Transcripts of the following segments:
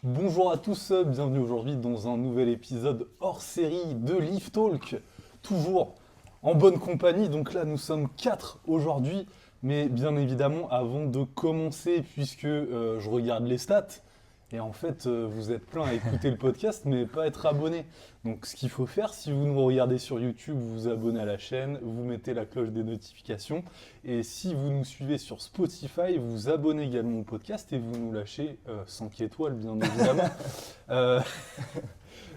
Bonjour à tous, bienvenue aujourd'hui dans un nouvel épisode hors série de Lift Talk, toujours en bonne compagnie. Donc là, nous sommes 4 aujourd'hui, mais bien évidemment, avant de commencer, puisque je regarde les stats, et en fait, vous êtes plein à écouter le podcast, mais pas à être abonné. Donc ce qu'il faut faire, si vous nous regardez sur YouTube, vous vous abonnez à la chaîne, vous mettez la cloche des notifications, et si vous nous suivez sur Spotify, vous vous abonnez également au podcast et vous nous lâchez 5 étoiles, bien évidemment. Euh,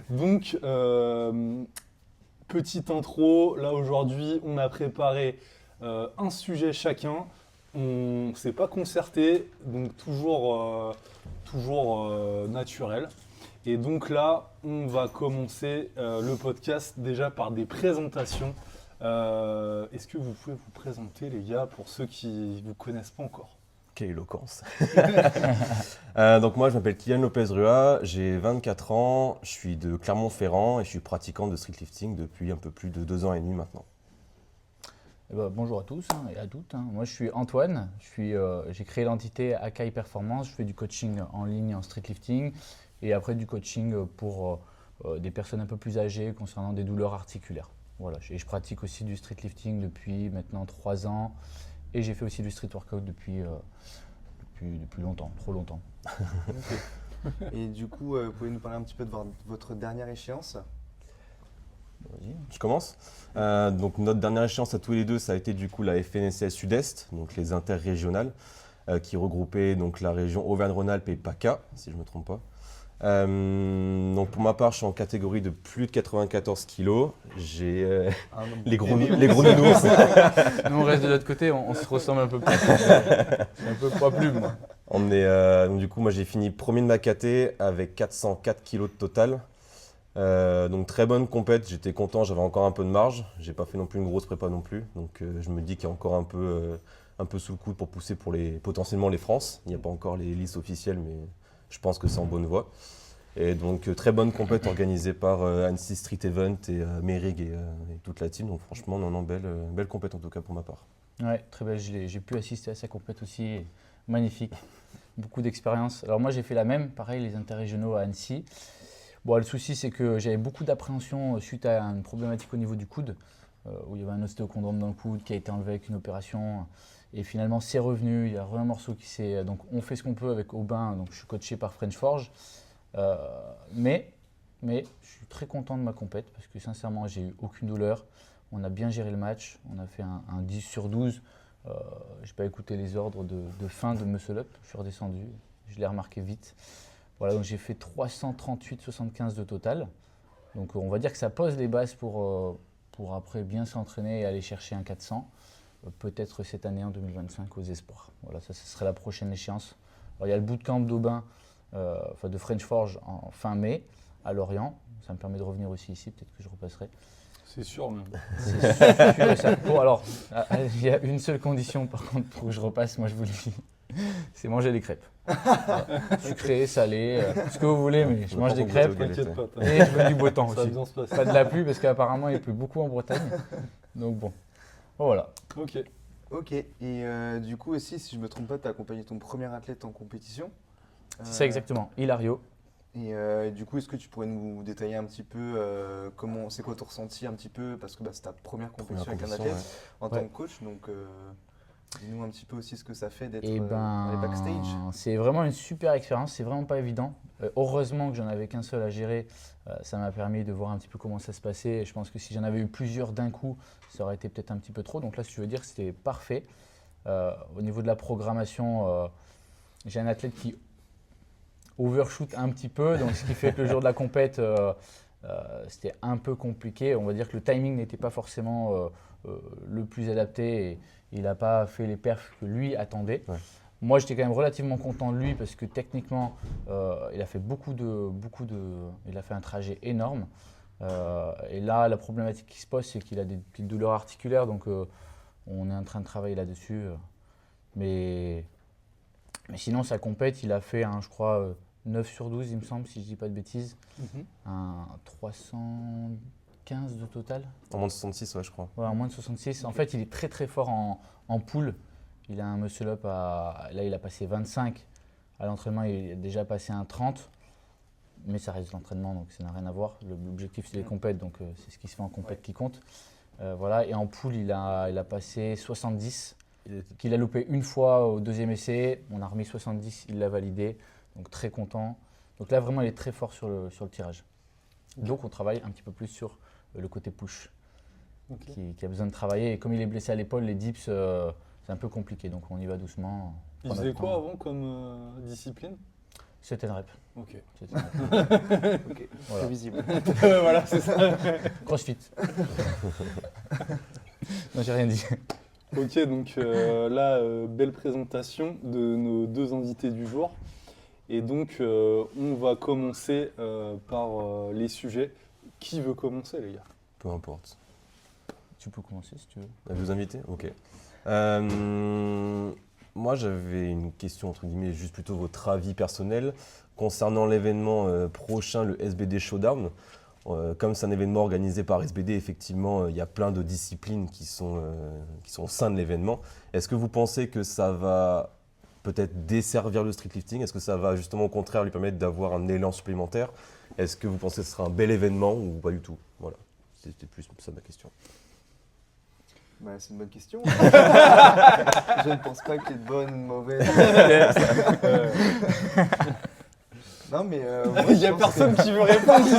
donc, petite intro, là aujourd'hui, on a préparé un sujet chacun. On ne s'est pas concerté, donc toujours naturel. Et donc là, on va commencer le podcast déjà par des présentations. Est-ce que vous pouvez vous présenter, les gars, pour ceux qui ne vous connaissent pas encore? Quelle éloquence. Donc moi, je m'appelle Kylian Lopez-Rua, j'ai 24 ans, je suis de Clermont-Ferrand et je suis pratiquant de streetlifting depuis un peu plus de 2 ans et demi maintenant. Bonjour à tous et à toutes. Moi, je suis Antoine. J'ai créé l'entité Akai Performance. Je fais du coaching en ligne en streetlifting et après du coaching pour des personnes un peu plus âgées concernant des douleurs articulaires. Voilà. Et je pratique aussi du streetlifting depuis maintenant 3 ans et j'ai fait aussi du street workout depuis longtemps, trop longtemps. Et du coup, vous pouvez nous parler un petit peu de votre dernière échéance? Vas-y. Je commence. Donc notre dernière échéance à tous les deux, ça a été du coup la FNSS Sud-Est, donc les interrégionales, qui regroupaient donc la région Auvergne-Rhône-Alpes et PACA, si je ne me trompe pas. Donc pour ma part, je suis en catégorie de plus de 94 kilos. J'ai les gros nounours. Nous, on reste de l'autre côté, on se ressemble un peu plus. C'est un peu poids plume. Donc du coup, moi j'ai fini premier de ma caté avec 404 kilos de total. Donc très bonne compète, j'étais content, j'avais encore un peu de marge. J'ai pas fait non plus une grosse prépa non plus. Donc je me dis qu'il y a encore un peu sous le coude pour pousser pour potentiellement les France. Il n'y a pas encore les listes officielles, mais je pense que c'est en bonne voie. Et donc très bonne compète organisée par Annecy Street Event et Merig et toute la team. Donc franchement, non, belle compète en tout cas pour ma part. Ouais, très belle. J'ai pu assister à sa compète aussi. Magnifique. Beaucoup d'expérience. Alors moi, j'ai fait la même, pareil, les interrégionaux à Annecy. Bon, le souci, c'est que j'avais beaucoup d'appréhension suite à une problématique au niveau du coude, où il y avait un ostéochondrome dans le coude qui a été enlevé avec une opération. Et finalement, c'est revenu. Il y a un morceau qui s'est. Donc, on fait ce qu'on peut avec Aubin. Donc, je suis coaché par French Forge. Mais je suis très content de ma compète parce que sincèrement, j'ai eu aucune douleur. On a bien géré le match. On a fait un 10 sur 12. Je n'ai pas écouté les ordres de fin de Muscle Up. Je suis redescendu. Je l'ai remarqué vite. Voilà, donc j'ai fait 338,75 de total. Donc on va dire que ça pose les bases pour après bien s'entraîner et aller chercher un 400. Peut-être cette année en 2025 aux Espoirs. Voilà, ça serait la prochaine échéance. Alors, il y a le bootcamp d'Aubin, de French Forge en fin mai à Lorient. Ça me permet de revenir aussi ici, peut-être que je repasserai. C'est sûr, même. C'est sûr et certain. Bon, alors, il y a une seule condition par contre pour que je repasse, moi je vous le dis, c'est manger des crêpes. Voilà. Sucré, salé, ce que vous voulez, mais je mange des crêpes T'inquiète pas, et je veux du beau temps ça va aussi. bien se passer. Pas de la pluie parce qu'apparemment il pleut beaucoup en Bretagne. Donc bon, voilà. Ok. Ok, et du coup aussi, si je ne me trompe pas, tu as accompagné ton premier athlète en compétition. C'est ça exactement, Hilario. Et du coup, est-ce que tu pourrais nous détailler un petit peu c'est quoi ton ressenti un petit peu, parce que c'est ta première compétition avec un athlète en tant que coach, donc dis-nous un petit peu aussi ce que ça fait d'être dans les backstage. C'est vraiment une super expérience, c'est vraiment pas évident. Heureusement que j'en avais qu'un seul à gérer, ça m'a permis de voir un petit peu comment ça se passait. Et je pense que si j'en avais eu plusieurs d'un coup, ça aurait été peut-être un petit peu trop. Donc là, si tu veux dire, c'était parfait. Au niveau de la programmation, j'ai un athlète qui overshoot un petit peu, donc ce qui fait que le jour de la compète, c'était un peu compliqué. On va dire que le timing n'était pas forcément le plus adapté et il n'a pas fait les perfs que lui attendait. Ouais. Moi, j'étais quand même relativement content de lui parce que techniquement, il a fait il a fait un trajet énorme. Et là, la problématique qui se pose, c'est qu'il a des petites douleurs articulaires, donc on est en train de travailler là-dessus. Mais sinon, sa compète, il a fait, je crois, 9 sur 12, il me semble, si je ne dis pas de bêtises. Un 315 de total. En moins de 66, ouais, je crois. Ouais, en moins de 66. En fait, il est très très fort en poule. Il a un muscle up là, il a passé 25. À l'entraînement, il est déjà passé un 30. mais ça reste de l'entraînement, donc ça n'a rien à voir. L'objectif, c'est les compètes, donc c'est ce qui se fait en compète qui compte. Voilà. Et en poule, il a passé 70, qu'il a loupé une fois au deuxième essai. On a remis 70, il l'a validé, donc très content. Donc là, vraiment, il est très fort sur le tirage. Donc on travaille un petit peu plus sur le côté push, qui a besoin de travailler. Et comme il est blessé à l'épaule, les dips, c'est un peu compliqué, donc on y va doucement. Il faisait quoi avant comme discipline? C'était une rep. Ok. C'était une rep. Ok, Voilà. prévisible. Voilà, c'est ça. Crossfit. Non, j'ai rien dit. Ok, donc là, belle présentation de nos deux invités du jour. Et donc, on va commencer par les sujets. Qui veut commencer, les gars? Peu importe. Tu peux commencer si tu veux. Vous inviter? Ok. Moi, j'avais une question, entre guillemets, juste plutôt votre avis personnel concernant l'événement prochain, le SBD Showdown. Comme c'est un événement organisé par SBD, effectivement, il y a plein de disciplines qui sont au sein de l'événement. Est-ce que vous pensez que ça va peut-être desservir le streetlifting? Est-ce que ça va justement au contraire lui permettre d'avoir un élan supplémentaire? Est-ce que vous pensez que ce sera un bel événement ou pas du tout? Voilà, c'était plus ça ma question. Bah, c'est une bonne question. Je ne pense pas qu'il y ait de bonnes ou de mauvaises. Non, mais moi, Il n'y a je pense personne qui veut répondre, tu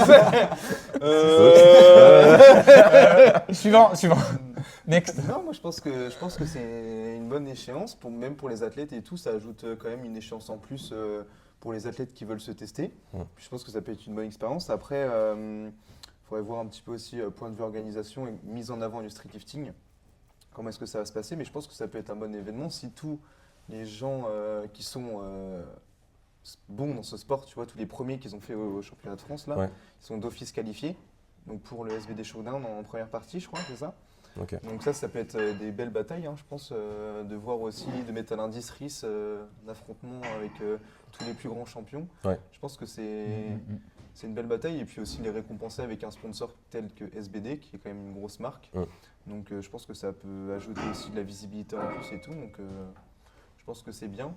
sais. Suivant. Next. Non, moi je pense que c'est une bonne échéance, même pour les athlètes et tout, ça ajoute quand même une échéance en plus pour les athlètes qui veulent se tester. Puis je pense que ça peut être une bonne expérience. Après, il faudrait voir un petit peu aussi point de vue organisation et mise en avant du streetlifting. Comment est-ce que ça va se passer? Mais je pense que ça peut être un bon événement si tous les gens qui sont bons dans ce sport, tu vois, tous les premiers qu'ils ont fait au championnat de France, là, ils sont d'office qualifiés. Donc pour le SBD Showdown en première partie, je crois, c'est ça? Okay. Donc ça peut être des belles batailles, hein, je pense, de voir aussi, de mettre à l'indice RIS d'affrontement avec tous les plus grands champions. Je pense que c'est une belle bataille et puis aussi les récompenser avec un sponsor tel que SBD, qui est quand même une grosse marque. Donc je pense que ça peut ajouter aussi de la visibilité en plus et tout, donc je pense que c'est bien.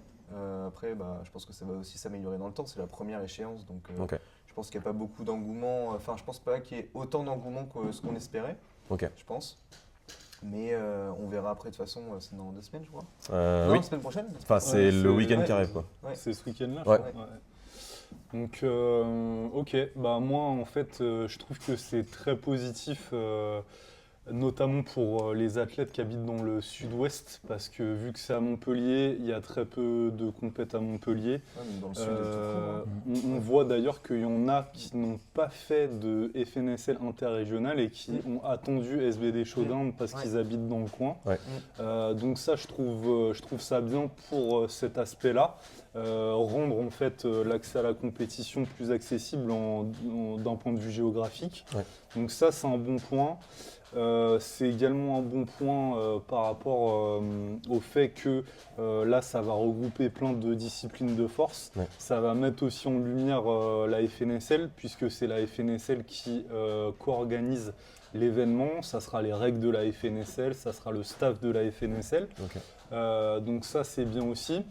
Après, je pense que ça va aussi s'améliorer dans le temps, c'est la première échéance, donc je pense qu'il n'y a pas beaucoup d'engouement, enfin je pense pas qu'il y ait autant d'engouement que ce qu'on espérait, je pense. Mais on verra après, de toute façon, c'est dans 2 semaines, je crois. Non, oui. la semaine prochaine. Enfin, c'est le week-end qui arrive, quoi. C'est ce week-end-là, Ouais. je crois. Donc, ok. Bah, moi, en fait, je trouve que c'est très positif, notamment pour les athlètes qui habitent dans le sud-ouest, parce que vu que c'est à Montpellier, il y a très peu de compètes à Montpellier. Mais dans le sud, tout court, On voit d'ailleurs qu'il y en a qui n'ont pas fait de FNSL interrégional et qui ont attendu SBD Showdown parce qu'ils habitent dans le coin. Donc ça, je trouve ça bien pour cet aspect-là. Rendre en fait l'accès à la compétition plus accessible d'un point de vue géographique. Donc ça, c'est un bon point. C'est également un bon point par rapport au fait que là, ça va regrouper plein de disciplines de force. Ça va mettre aussi en lumière la FNSL, puisque c'est la FNSL qui co-organise l'événement. Ça sera les règles de la FNSL, ça sera le staff de la FNSL. Donc ça, c'est bien aussi.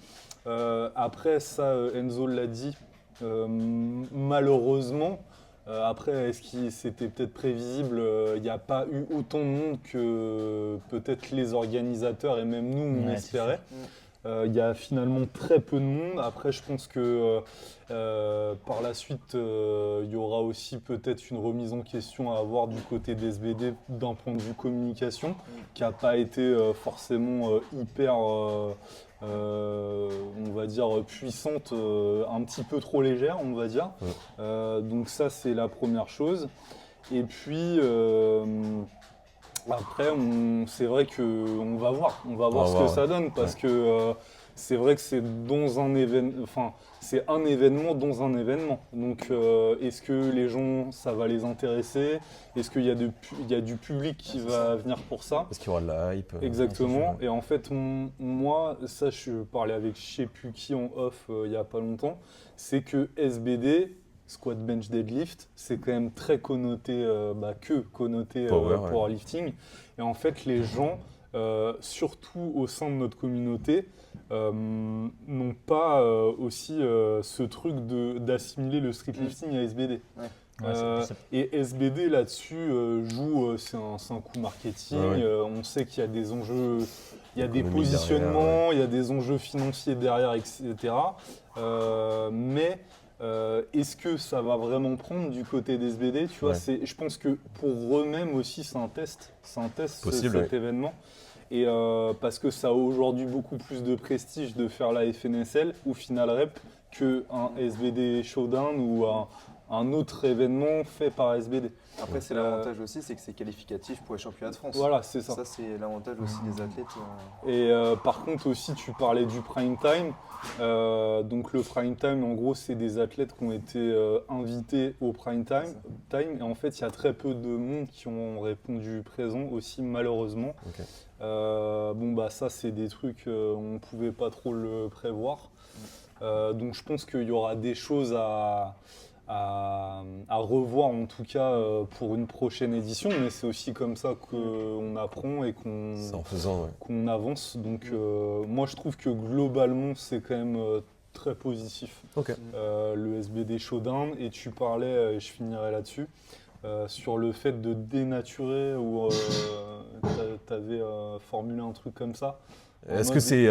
Après, ça, Enzo l'a dit, malheureusement, après, est-ce que c'était peut-être prévisible? Il n'y a pas eu autant de monde que peut-être les organisateurs et même nous, on espérait. Il y a finalement très peu de monde. Après, je pense que par la suite, il y aura aussi peut-être une remise en question à avoir du côté des SBD d'un point de vue communication, qui n'a pas été forcément hyper, on va dire, puissante, un petit peu trop légère, on va dire. Donc ça, c'est la première chose. Et puis... après, c'est vrai qu'on va voir, ce que ça donne, parce que c'est vrai que c'est dans un événement, enfin, c'est un événement dans un événement. Donc, est-ce que les gens, ça va les intéresser? Est-ce qu'il y a du public qui va venir pour ça? Est-ce qu'il y aura de la hype? Exactement. Et en fait, moi, ça, je parlais avec je sais plus qui en off il n'y a pas longtemps, c'est que SBD, squat, bench, deadlift, c'est quand même très connoté, connoté powerlifting. Et en fait, les gens surtout au sein de notre communauté, n'ont pas aussi ce truc d'assimiler le streetlifting à SBD. Ouais. Et SBD là-dessus joue, c'est un coup marketing, on sait qu'il y a des enjeux, il y a des positionnements, il y a des enjeux financiers derrière, etc. Mais est-ce que ça va vraiment prendre du côté d'SBD, tu vois, je pense que pour eux-mêmes aussi c'est un test possible, cet événement. Et parce que ça a aujourd'hui beaucoup plus de prestige de faire la FNSL ou Final Rep qu'un SBD Showdown ou un autre événement fait par SBD. Après, c'est l'avantage aussi, c'est que c'est qualificatif pour les championnats de France. Voilà, c'est ça. Ça, c'est l'avantage aussi des athlètes. Et par contre aussi, tu parlais du prime time. Donc le prime time, en gros, c'est des athlètes qui ont été invités au prime time. Et en fait, il y a très peu de monde qui ont répondu présent aussi, malheureusement. Okay. Ça, c'est des trucs, on ne pouvait pas trop le prévoir. Donc je pense qu'il y aura des choses à revoir en tout cas pour une prochaine édition, mais c'est aussi comme ça qu'on apprend et qu'on avance. Donc moi je trouve que globalement c'est quand même très positif. Okay. Le SBD Showdown, et tu parlais, et je finirai là-dessus, sur le fait de dénaturer ou tu avais formulé un truc comme ça. Est-ce que c'est.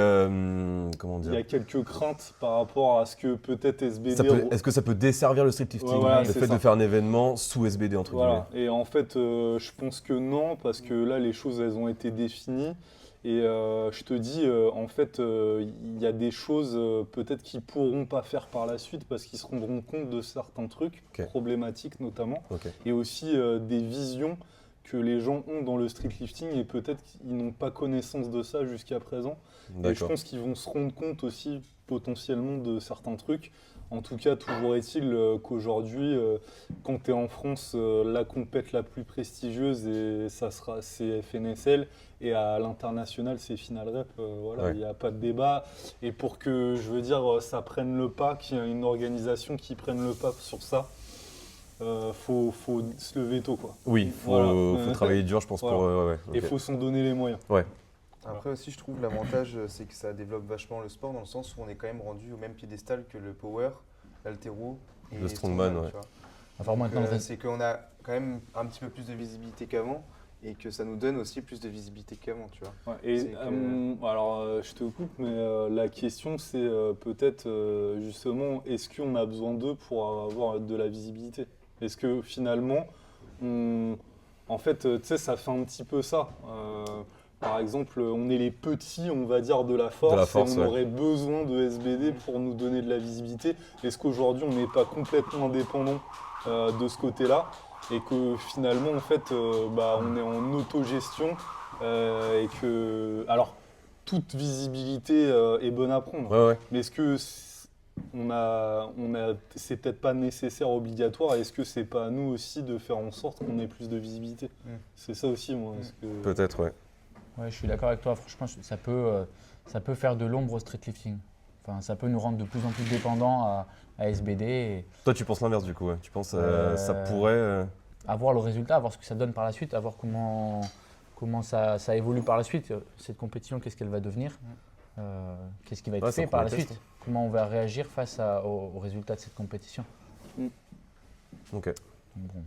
Comment dire ? Il y a quelques craintes par rapport à ce que peut-être SBD. Est-ce que ça peut desservir le streetlifting, le fait de faire un événement sous SBD entre guillemets ? Et en fait, je pense que non, parce que là, les choses, elles ont été définies. Et je te dis, en fait, il y a des choses peut-être qu'ils ne pourront pas faire par la suite parce qu'ils se rendront compte de certains trucs problématiques notamment. Et aussi des visions que les gens ont dans le streetlifting et peut-être qu'ils n'ont pas connaissance de ça jusqu'à présent. Et je pense qu'ils vont se rendre compte aussi potentiellement de certains trucs. En tout cas, toujours est-il qu'aujourd'hui, quand tu es en France, la compète la plus prestigieuse, et c'est FNSL, et à l'international, c'est Final Rep. Il n'y a pas de débat. Et pour que, je veux dire, ça prenne le pas, qu'il y ait une organisation qui prenne le pas sur ça, faut se lever tôt, quoi. Oui, faut travailler dur, je pense. Et il faut s'en donner les moyens. Après aussi, je trouve l'avantage, c'est que ça développe vachement le sport dans le sens où on est quand même rendu au même piédestal que le power, l'haltéro et le strongman. C'est qu'on a quand même un petit peu plus de visibilité qu'avant et que ça nous donne aussi plus de visibilité qu'avant, tu vois. Alors, je te coupe, mais la question, c'est peut-être justement, est-ce qu'on a besoin d'eux pour avoir de la visibilité ? Est-ce que finalement, en fait, tu sais, ça fait un petit peu ça. Par exemple, on est les petits, on va dire, de la force et on aurait besoin de SBD pour nous donner de la visibilité. Est-ce qu'aujourd'hui, on n'est pas complètement indépendant de ce côté-là et que finalement, en fait, on est en autogestion et que... Alors, toute visibilité est bonne à prendre. Mais est-ce que c'est peut-être pas nécessaire, obligatoire, et est-ce que c'est pas à nous aussi de faire en sorte qu'on ait plus de visibilité ? C'est ça aussi, moi. Peut-être, Ouais, je suis d'accord avec toi. Franchement, ça peut faire de l'ombre au streetlifting. Enfin, ça peut nous rendre de plus en plus dépendants à SBD. Toi, tu penses l'inverse du coup, Tu penses ça pourrait… À voir le résultat, à voir ce que ça donne par la suite, à voir comment ça évolue par la suite. Cette compétition, qu'est-ce qu'elle va devenir ? Qu'est-ce qui va être fait par la suite ? Comment on va réagir face aux résultats de cette compétition ? Ok. Bon.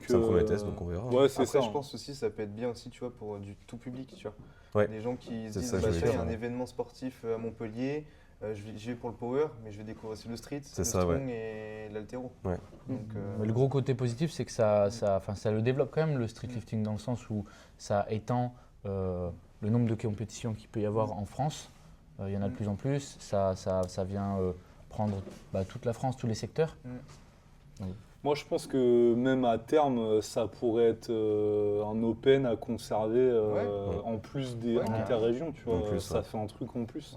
C'est un premier test, donc on verra. Ouais, c'est ça. Je pense aussi que ça peut être bien aussi, tu vois, pour du tout public, tu vois. Des gens qui se disent, il y a un événement sportif à Montpellier, je vais pour le power, mais je vais découvrir aussi le street, le strong et l'haltéro. Le gros côté positif, c'est que ça le développe quand même, le streetlifting, dans le sens où ça étend le nombre de compétitions qu'il peut y avoir en France. Il y en a de plus en plus. Ça vient prendre toute la France, tous les secteurs. Moi, je pense que même à terme, ça pourrait être un open à conserver en plus des interrégions, tu vois. Ça fait un truc en plus.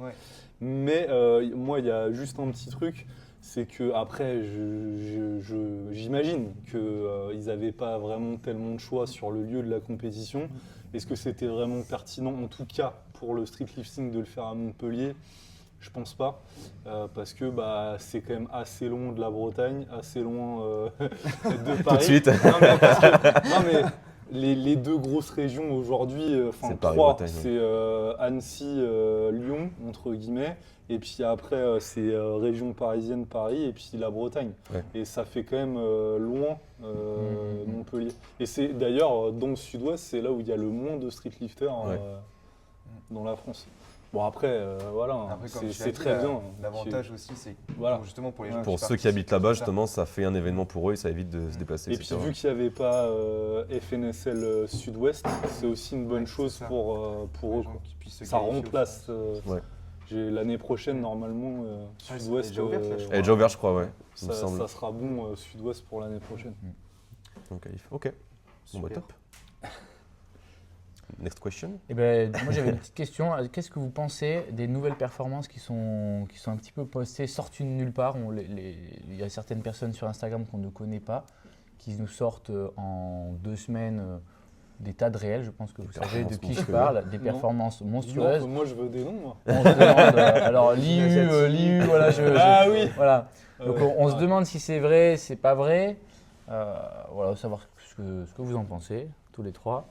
Mais moi, il y a juste un petit truc, c'est que après, j'imagine qu'ils n'avaient pas vraiment tellement de choix sur le lieu de la compétition. Est-ce que c'était vraiment pertinent, en tout cas pour le streetlifting, de le faire à Montpellier ? Je pense pas, parce que c'est quand même assez loin de la Bretagne, assez loin de Paris. Tout de suite. les deux grosses régions aujourd'hui, enfin C'est Paris, trois, Bretagne, c'est Annecy, Lyon, entre guillemets, et puis après c'est région parisienne, Paris, et puis la Bretagne. Ouais. Et ça fait quand même loin Mhm. Montpellier. Et c'est d'ailleurs dans le sud-ouest, c'est là où il y a le moins de street lifters Ouais. dans la France. Bon après, voilà, hein, Après, comme tu l'as c'est dit, très bien. L'avantage aussi, c'est que Voilà. justement pour les Ouais. gens Pour qui ceux qui habitent là-bas, participent, justement, ça fait un événement pour eux et ça évite de se déplacer. Et puis etc. vu qu'il n'y avait pas FNSL Sud-Ouest, c'est aussi une bonne Ouais, chose c'est ça. pour les eux. gens Quoi. qui puissent se Ça qualifier au remplace. final. Ouais. L'année prochaine, normalement, c'est Sud-Ouest. déjà ouvert, là, je Elle est déjà ouverte, je crois, ouais. Il me ça, semble. ça sera bon Sud-Ouest pour l'année prochaine. Donc, ok. Bon, bah, Super. top. Next question. Eh ben, moi j'avais une petite question. Qu'est-ce que vous pensez des nouvelles performances qui sont un petit peu postées, sorties de nulle part? Il y a certaines personnes sur Instagram qu'on ne connaît pas, qui nous sortent en 2 semaines des tas de réels. Je pense que vous savez de performances qui je monstrueuses. parle, des Non. performances monstrueuses. Non, moi, je veux des noms. Moi. On se demande, alors l'IU, voilà, Ah oui. voilà. Donc on se Ouais. demande si c'est vrai, c'est pas vrai. Voilà, savoir ce que vous en pensez, tous les trois.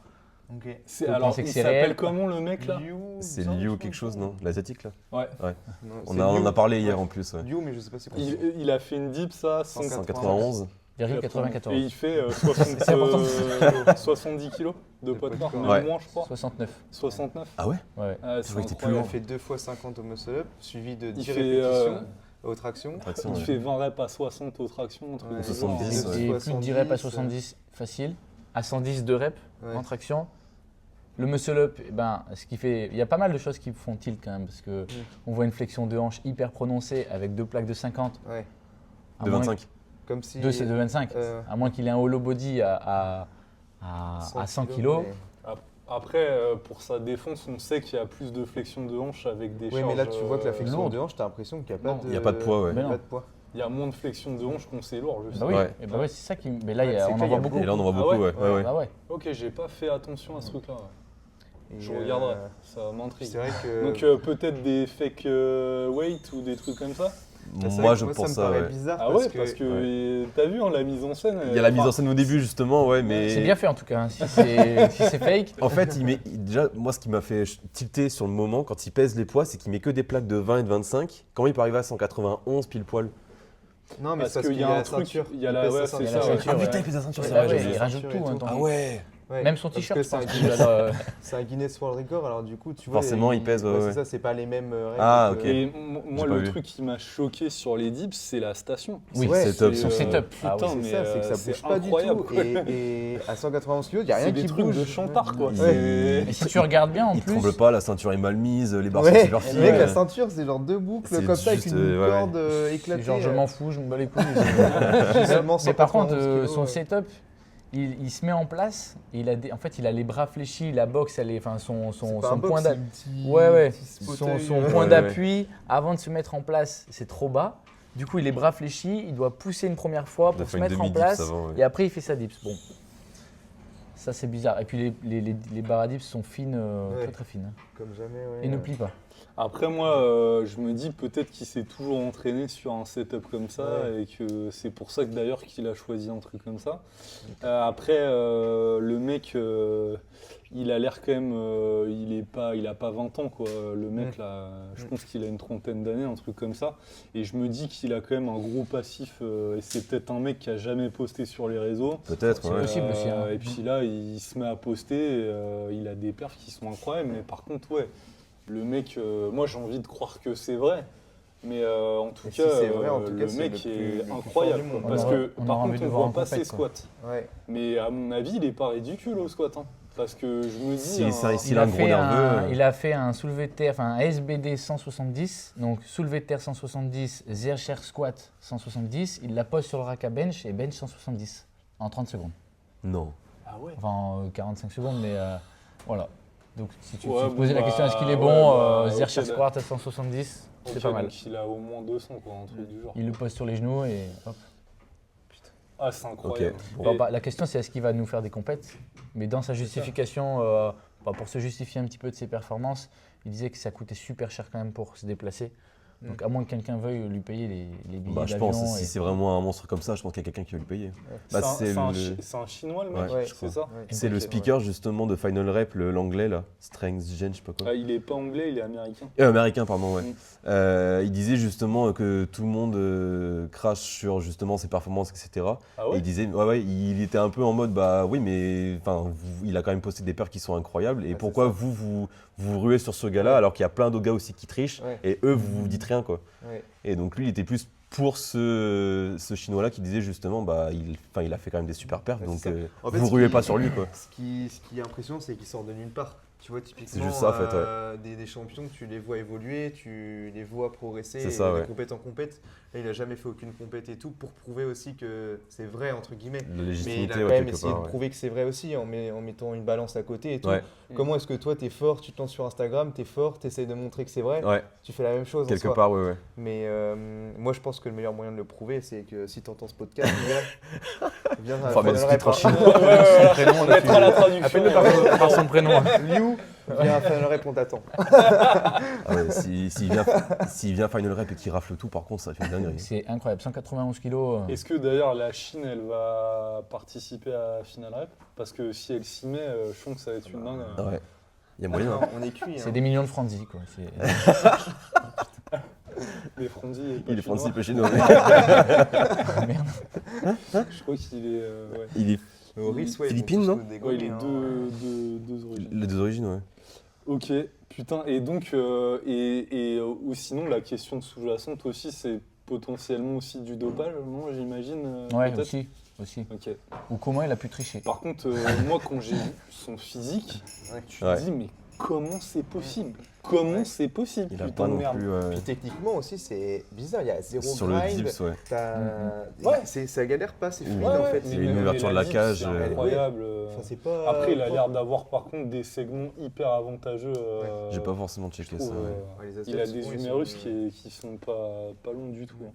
Ok. C'est- Vous alors, pensez que il c'est s'appelle réel? comment le mec là Liu, C'est il me semble, Liu je quelque crois. chose, non? L'asiatique, là? Ouais. Non, On c'est en Liu. a parlé hier Ouais. en plus. Ouais. Liu, mais je sais pas c'est quoi. Il a fait une dip, ça, 191. 1,94. Et il fait C'est important. 70 kilos de poids de corps, même Ouais. moins, je crois. 69. 69. Ah ouais? Ouais. Ah, Je croyais que c'est t'étais plus Il a incroyable. fait 2 fois 50 au muscle up, suivi de 10 Il fait, répétitions aux tractions. Traction, Il ouais. fait 20 reps à 60 aux tractions, un truc Ouais. du genre. 70, hein. ouais. Et plus de 10 reps à 70, 70 facile, à 110 de reps Ouais. en traction. Le muscle up, eh ben, ce qui fait, il y a pas mal de choses qui font tilt quand même parce que on voit une flexion de hanche hyper prononcée avec 2 plaques de 50. Ouais. à De moins 25. Comme si. que- c'est de 25. À moins qu'il ait un hollow body à 100 kg. mais- Après, pour sa défense, on sait qu'il y a plus de flexion de hanche avec des Oui, charges. mais là, tu vois que la flexion lourde. de hanche, t'as l'impression qu'il n'y a pas Non. de. Il y a pas de poids, ouais. Mais non. Pas de poids. Il y a moins de flexion de hanche qu'on sait lourd, je sais. Bah oui, Ouais. et bah ouais, c'est ça qui. Mais là, Ouais, c'est on que en là, il y voit a beaucoup. Et là, on en voit Ah beaucoup, ouais ouais. ouais. Bah ouais. Ok, j'ai pas fait attention à ce truc-là. Et, Je regarderai, ça m'intrigue. C'est vrai que. Donc peut-être des fake weight ou des trucs comme ça. Là, c'est Moi, vrai que je ça pense me ça, paraît ouais. bizarre. Ah ouais, parce que t'as vu hein, la mise en scène. Il y a la mise en scène au début, justement, ouais, mais. C'est bien fait en tout cas. Hein. Si c'est fake. En fait, déjà, moi, ce qui m'a fait tilter sur le moment, quand il pèse les poids, c'est qu'il met que des plaques de 20 et de 25. Comment il peut arriver à 191 pile poil? Non, mais Parce c'est parce qu'il y a un truc, il y a la- pèse ouais, sa c'est ça, ceinture. ouais. Ah Ouais. putain, il pèse la ceinture, Ouais, c'est bah vrai, ouais, j'ai il vu. rajoute ceinture et tout. tout. Hein, Ah ouais. Ouais, Même son parce t-shirt, que je c'est pense un qu'il Guinness- doit le- c'est un Guinness World Record, alors du coup, tu vois. Forcément, il pèse, ouais, C'est ouais. ça, c'est pas les mêmes règles. Ah, que- ok. Et moi, J'ai pas le vu. truc qui m'a choqué sur les dips, c'est la station. Oui, Ouais, c'est top. Son setup. Putain, Ah oui, mais C'est ça, c'est que ça c'est bouge pas incroyable. du tout. Et à 191 kg, il n'y a rien C'est qui des trucs bouge. de chantard, quoi. Ouais. C'est- Et si tu regardes bien en Il plus. tremble pas, la ceinture est mal mise, les barres Ouais, sont super le fines. mec, la ceinture, c'est genre 2 boucles C'est comme ça avec juste, une ouais, corde C'est éclatée. genre je m'en fous, je me bats les couilles. J'ai seulement Mais par contre, 191 kilos, son ouais. setup, il se met en place. Et en fait, il a les bras fléchis, la boxe, enfin, son C'est pas un point box, d'appui. c'est un petit- Ouais, ouais. petit Son fauteuil, point ouais, d'appui, avant de se mettre en place, c'est trop bas. Du coup, il est bras fléchis, il doit pousser une première fois Il a pour fait se une mettre en demi-dips place. avant, ouais. Et après, il fait sa dips. Bon. Ça, c'est bizarre. Et puis, les barres à dips sont fines, Ouais. très très fines. hein. Comme jamais, ouais. Et ne plient pas. Après, moi, je me dis peut-être qu'il s'est toujours entraîné sur un setup comme ça Ouais. et que c'est pour ça que d'ailleurs qu'il a choisi un truc comme ça. Après, le mec, il a l'air quand même, il a pas 20 ans quoi. Le mec là, je pense qu'il a une trentaine d'années, un truc comme ça. Et je me dis qu'il a quand même un gros passif et c'est peut-être un mec qui a jamais posté sur les réseaux. Peut-être, C'est ouais. possible aussi, hein. Et puis là, il se met à poster, il a des perfs qui sont incroyables, mais par contre, ouais, le mec, moi j'ai envie de croire que c'est vrai, mais en tout Et si cas, c'est vrai, en tout cas, le c'est mec le plus- est le plus incroyable. fort du monde. quoi, parce On que aura- on par aura envie contre, de on voir voit en pas compète, ses quoi. squats. Ouais. Mais à mon avis, il est pas ridicule au squat, hein, parce que je me dis. Si, hein, ça, S'il a un gros nerveux. Il a fait un soulevé de terre, enfin un SBD 170, donc soulevé de terre 170, Zero Chair Squat 170, il la pose sur le rack à bench et bench 170 en 30 secondes. Non. Ah ouais. Enfin 45 secondes, mais voilà. Donc si tu Ouais, te posais bon, la question est-ce qu'il est bah, bon, ouais, bah, Zero ok, Chair bah. Squat à 170, c'est Ok, pas mal. donc il a au moins 200 quoi, un truc du genre. Il le pose sur les genoux et hop. Ah, c'est incroyable. Ok, Bon, Et- bah, la question c'est est-ce qu'il va nous faire des compètes, mais dans sa justification, pour se justifier un petit peu de ses performances, il disait que ça coûtait super cher quand même pour se déplacer. Donc à moins que quelqu'un veuille lui payer les billets Bah, je d'avion. pense, si c'est vraiment un monstre comme ça, je pense qu'il y a quelqu'un qui va lui payer. Bah, C'est un le- Chinois le mec, Ouais, je c'est crois. ça Ouais. c'est le speaker justement de Final Rep, l'anglais là, Strength Gen, je sais pas quoi. Ah, il est pas anglais, il est américain. Américain, pardon, ouais. Mm. Il disait justement que tout le monde crache sur justement ses performances, etc. Ah Et ouais il disait, ouais, il était un peu en mode, bah oui, mais enfin, il a quand même posté des perfs qui sont incroyables. Et Ouais, pourquoi c'est ça. vous ruez sur ce gars-là alors qu'il y a plein d'autres gars aussi qui trichent Ouais. et eux, vous dites rien, quoi. Ouais. Et donc lui, il était plus pour ce Chinois-là qui disait justement, bah, il a fait quand même des super perfs, Ouais, donc c'est ça. En fait, vous ce ruez qui- pas sur lui, quoi. Ce qui est impressionnant, c'est qu'il sort de nulle part. Tu vois, typiquement, C'est juste ça, en fait, des champions, tu les vois évoluer, tu les vois progresser, C'est ça, de ouais. compète en compète. Là, il a jamais fait aucune compète et tout pour prouver aussi que c'est vrai, entre guillemets. La Mais il a légitimité, quand ouais, même quelque essayé part. de prouver que c'est vrai aussi en mettant une balance à côté et tout. Ouais, Comment est-ce que toi, t'es fort, tu te lances sur Instagram, t'es fort, t'essayes de montrer que c'est vrai, ouais, tu fais la même chose en quelque soi. part, ouais, ouais. Mais moi, je pense que le meilleur moyen de le prouver, c'est que si tu entends ce podcast, viens à Faut mettre Final Rep, ce titre en hein. chinois. prénom, On mettra la traduction. Appelle-le par son prénom. Liu, viens à Final Rep, on t'attend. Ah ouais, s'il vient Final Rep et qu'il rafle tout, par contre, ça fait une dinguerie. C'est incroyable, 191 kilos. Est-ce que d'ailleurs la Chine, elle va participer à Final Rep? Parce que si elle s'y met, je pense que ça va être une dingue. Ah ouais, il y a moyen. hein. On est cuit. C'est des millions de francs quoi. Les Frondy et pas Il est chinois. français, pas chinois. Merde. Je crois qu'il est. Ouais. Il est Maurice, ouais, Philippines, ils vont non tous nous Ouais, dégommer, il est hein. deux origines. les deux origines, ouais. Ok, putain, et donc, ou sinon, la question sous-jacente aussi, c'est potentiellement aussi du dopage, non, j'imagine Ouais, peut-être aussi. Ok. Ou comment il a pu tricher. Par contre, moi, quand j'ai vu son physique, Ouais. tu te Ouais. dis, mais comment c'est possible? Comment Ouais. c'est possible, Il a putain pas de non merde. plus. Puis techniquement aussi, c'est bizarre, il y a zéro Sur le grind. dips, ouais. Ouais. Ça galère pas, c'est fluide Ouais, en fait. C'est une ouverture de la dips, cage, C'est euh, incroyable. Enfin, c'est pas. Après, il a l'air d'avoir par contre des segments hyper avantageux. J'ai pas forcément checké je ça. trouve, ouais. Ouais, les il a Asiates, des souvent, ils humérus sont- qui sont pas longs du tout. hein.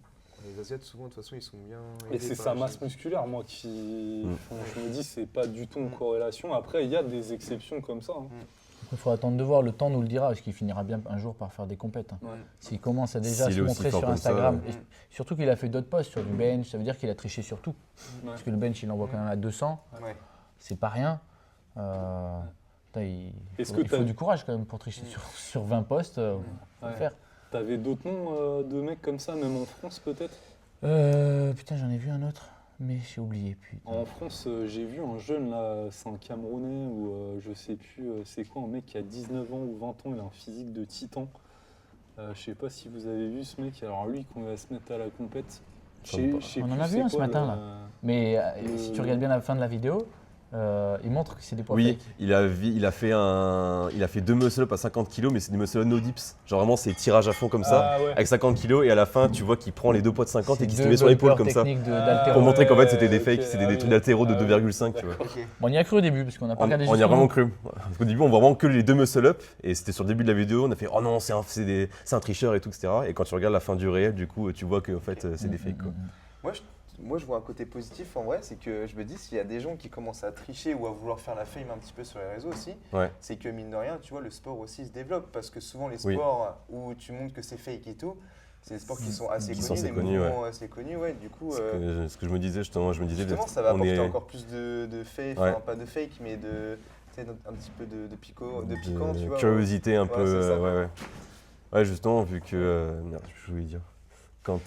Les Asiates, souvent, de toute façon, ils sont bien. Et aidés c'est par sa la masse Chine. musculaire, moi, qui. Mm. Enfin, je me dis, c'est pas du tout en corrélation. Après, il y a des exceptions comme ça. hein. Il faudra attendre de voir, le temps nous le dira, parce qu'il finira bien un jour par faire des compètes. hein. Ouais. S'il commence à déjà S'il se est aussi montrer fort sur comme ça, Instagram, ouais. et surtout qu'il a fait d'autres posts sur du bench, ça veut dire qu'il a triché sur tout. Ouais. Parce que le bench, il envoie quand même à 200, Ouais. c'est pas rien. Putain, Est-ce il que faut t'as- du courage quand même pour tricher sur 20 postes. Faut le Ouais. faire. T'avais d'autres noms de mecs comme ça, même en France peut-être? Putain, j'en ai vu un autre, mais j'ai oublié. Putain. En France, j'ai vu un jeune là, c'est un Camerounais ou je sais plus c'est quoi, un mec qui a 19 ans ou 20 ans, il a un physique de titan. Je sais pas si vous avez vu ce mec, alors lui quand il va se mettre à la compète. Je sais pas. On en plus a vu c'est un ce quoi, matin, là. Mais si tu regardes bien la fin de la vidéo, il montre que c'est des poids Oui, fake. il a fait deux muscle-up à 50 kg, mais c'est des muscle-up no dips. Genre vraiment, c'est tirage à fond comme ça, Ah ouais. avec 50 kg, et à la fin, tu vois qu'il prend les deux poids de 50 et qu'il se C'est les met sur l'épaule deux comme ça. techniques Ah, d'haltéro. Pour montrer qu'en fait, c'était des ok, fakes, c'était ah des oui. trucs d'haltéro de Ah oui. 2,5, tu vois. D'accord. Ok. Bon, on y a cru au début, parce qu'on n'a pas On regardé y a jusqu'au vraiment bout. cru. Parce qu'au début, on voit vraiment que les deux muscle-up, et c'était sur le début de la vidéo, on a fait oh non, c'est un tricheur et tout, etc. Et quand tu regardes la fin du réel, du coup, tu vois que en fait, c'est des fakes, quoi. Moi, je vois un côté positif en vrai, c'est que je me dis s'il y a des gens qui commencent à tricher ou à vouloir faire la fame un petit peu sur les réseaux aussi, Ouais. c'est que mine de rien, tu vois, le sport aussi se développe parce que souvent les Oui. sports où tu montres que c'est fake et tout, c'est des sports qui sont assez Qui connus, sont assez des connus, mouvements assez connus, ouais. Du coup, Ce que je me disais justement, justement, ça va on apporter est- encore plus de fake, Ouais. enfin pas de fake, mais de tu sais, un petit peu de piquant, tu vois. Curiosité un Ouais, peu, c'est ça. ouais, ouais. Ouais, justement, vu que. Merde, je voulais dire. Quand.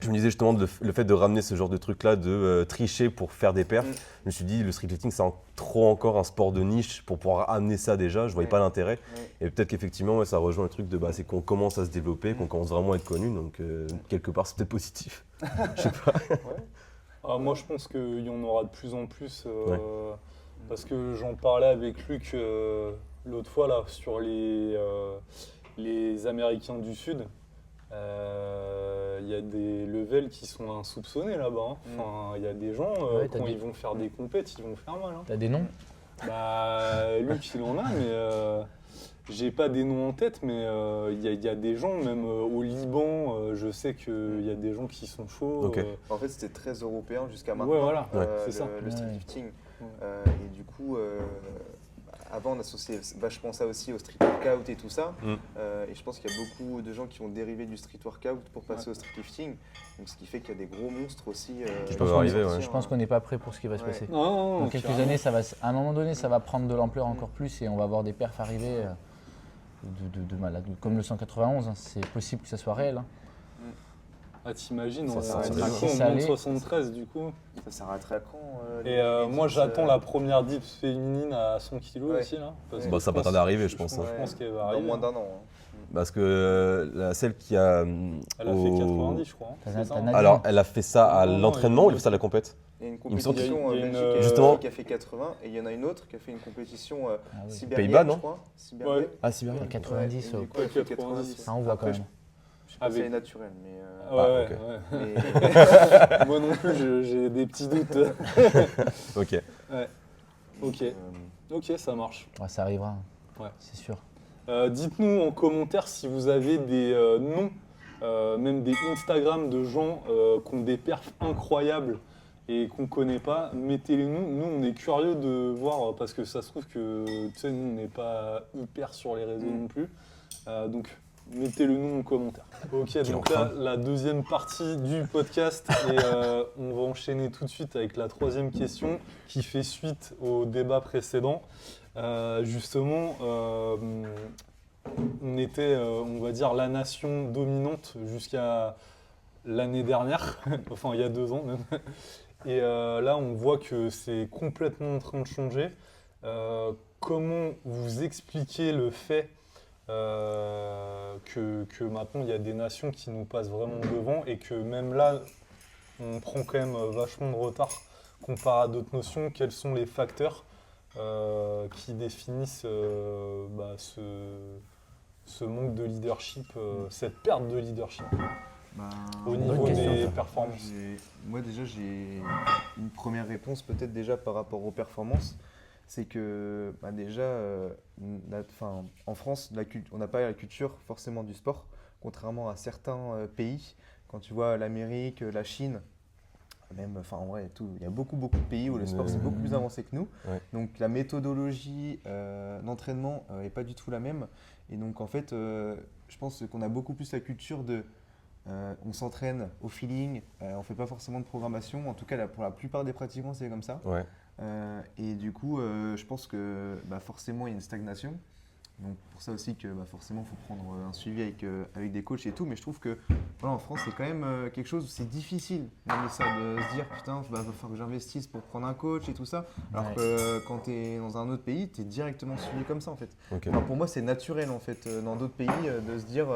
Je me disais justement le fait de ramener ce genre de truc-là, de tricher pour faire des perfs. Mm. Je me suis dit, le streetlifting, c'est trop encore un sport de niche pour pouvoir amener ça déjà. Je voyais Ouais. pas l'intérêt. Ouais. Et peut-être qu'effectivement, ouais, ça rejoint le truc de c'est qu'on commence à se développer, qu'on commence vraiment à être connu. Donc, quelque part, c'est peut-être positif. Je sais pas. Ah, moi, je pense qu'il y en aura de plus en plus. Parce que j'en parlais avec Luc l'autre fois là, sur les Américains du Sud. Il y a des levels qui sont insoupçonnés là-bas. hein. Enfin, il y a des gens, Ouais, t'as quand dit. ils vont faire des compètes, ils vont faire mal. hein. T'as des noms? Bah, Luc, il en a, mais j'ai pas des noms en tête, mais il y a des gens, même au Liban, je sais qu'il y a des gens qui sont chauds. Ok. En fait, c'était très européen jusqu'à Ouais, maintenant. voilà, Ouais. c'est ça. Le Ouais. streetlifting. Ouais. Et du coup, avant, on associait vachement ça aussi au street workout et tout ça. Mm. Et je pense qu'il y a beaucoup de gens qui ont dérivé du street workout pour passer au street lifting. Donc, ce qui fait qu'il y a des gros monstres aussi. Qui peuvent arriver, ouais. Je pense qu'on n'est pas prêt pour ce qui va se Ouais. passer. Non, Dans quelques années, à un moment donné, ça va prendre de l'ampleur encore plus et on va voir des perfs arriver de malades. Comme le 191, hein, c'est possible que ça soit réel. Hein. Ah, t'imagines, Ça on s'arrête du là. coup, Ça en moins de allait. 73 du coup. Ça s'arrêterait à quand Et moi j'attends la première dips féminine à 100 kg Ouais. aussi là. Parce Ouais. que Bah, ça je va pense- tarder à arriver, je pense, hein. Je pense qu'elle va dans arriver. moins d'un an. Hein. Parce que celle qui a. Elle a fait 90 je crois. hein. T'as- C'est ça, t'as hein. Nadine. Alors, elle a fait ça à Non, non, l'entraînement ou elle a fait ça à la compète? Il y a une Il me semble compétition qu'il y a une, Belgique justement- qui a fait 80 et il y en a une autre qui a fait une compétition Ah oui. sibérienne, Pays-Bas, non je crois. Sibérienne. Ouais. Ah, Sibérien. 90, Ouais, et du coup, Ouais, elle fait 90. ça on voit quand Après, même. Je sais pas si Avec- elle est naturelle, mais. Ah ouais, ok. ouais. mais- Moi non plus j'ai des petits doutes. Ok. Ok, euh, ok, ça marche. Ouais, ça arrivera, Ouais. c'est sûr. Dites-nous en commentaire si vous avez des noms, même des Instagram de gens qui ont des perfs incroyables et qu'on ne connaît pas. Mettez-les nous. Nous, on est curieux de voir parce que ça se trouve que tu sais, nous, on n'est pas hyper sur les réseaux non plus. Donc, mettez-le nous en commentaire. Ok, donc là, la deuxième partie du podcast et on va enchaîner tout de suite avec la troisième question qui fait suite au débat précédent. Justement, on était, on va dire, la nation dominante jusqu'à l'année dernière, enfin il y a 2 ans même. Et là, on voit que c'est complètement en train de changer. Comment vous expliquez le fait que maintenant il y a des nations qui nous passent vraiment devant et que même là, on prend quand même vachement de retard comparé à d'autres notions? Quels sont les facteurs qui définissent ce manque de leadership, cette perte de leadership au bonne niveau question, des ça. performances? Moi déjà j'ai une première réponse peut-être déjà par rapport aux performances. C'est que déjà, en France, on n'a pas la culture forcément du sport, contrairement à certains pays. Quand tu vois l'Amérique, la Chine, même, en vrai, il y a beaucoup de pays où le sport c'est beaucoup plus avancé que nous. Ouais. Donc la méthodologie d'entraînement n'est pas du tout la même. Et donc en fait, je pense qu'on a beaucoup plus la culture de on s'entraîne au feeling, on ne fait pas forcément de programmation. En tout cas, pour la plupart des pratiquants, c'est comme ça. Ouais. Et du coup, je pense que forcément, il y a une stagnation. Donc pour ça aussi que forcément, il faut prendre un suivi avec des coachs et tout. Mais je trouve que voilà, en France, c'est quand même quelque chose où c'est difficile même de se dire putain, va falloir que j'investisse pour prendre un coach et tout ça. Alors Ouais. que quand tu es dans un autre pays, tu es directement suivi comme ça en fait. Ok. Enfin, pour moi, c'est naturel en fait dans d'autres pays de se dire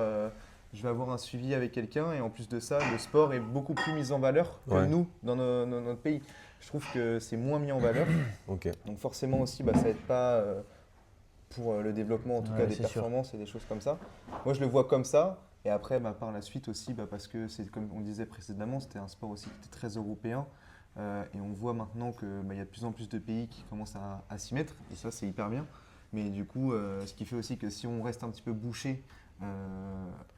je vais avoir un suivi avec quelqu'un et en plus de ça, le sport est beaucoup plus mis en valeur que Ouais. nous dans notre pays. Je trouve que c'est moins mis en valeur. Ok. Donc forcément aussi, ça aide pas pour le développement en tout Ouais, cas des c'est sûr. performances et des choses comme ça. Moi, je le vois comme ça. Et après, par la suite aussi, parce que c'est comme on disait précédemment, c'était un sport aussi qui était très européen. Et on voit maintenant qu'il y a de plus en plus de pays qui commencent à s'y mettre. Et ça, c'est hyper bien. Mais du coup, ce qui fait aussi que si on reste un petit peu bouché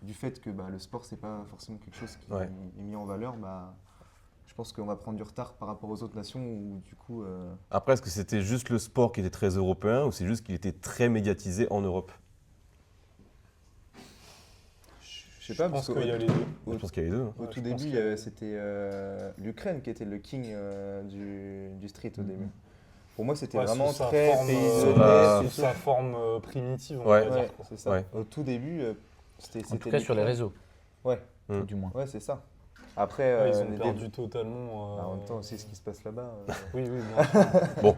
du fait que le sport, c'est pas forcément quelque chose qui Ouais. est mis en valeur, je pense qu'on va prendre du retard par rapport aux autres nations où du coup… Après, est-ce que c'était juste le sport qui était très européen ou c'est juste qu'il était très médiatisé en Europe? je sais pas, Je pense parce qu'il y a que les deux. Je pense qu'il y a les deux, hein. au Ouais, tout je pense début, que- c'était l'Ukraine qui était le king du street au début. Pour moi, c'était Ouais, vraiment sous sa très forme, pays sous sa forme primitive, on Ouais. va Ouais, dire. Quoi. c'est ça. Ouais. Au tout début, c'était En tout cas sur les réseaux, Ouais, du moins. ouais, c'est ça. Après, Ouais, ils les ont perdu totalement. en même temps, aussi ce qui se passe là-bas. Oui, oui, bien sûr. Bon.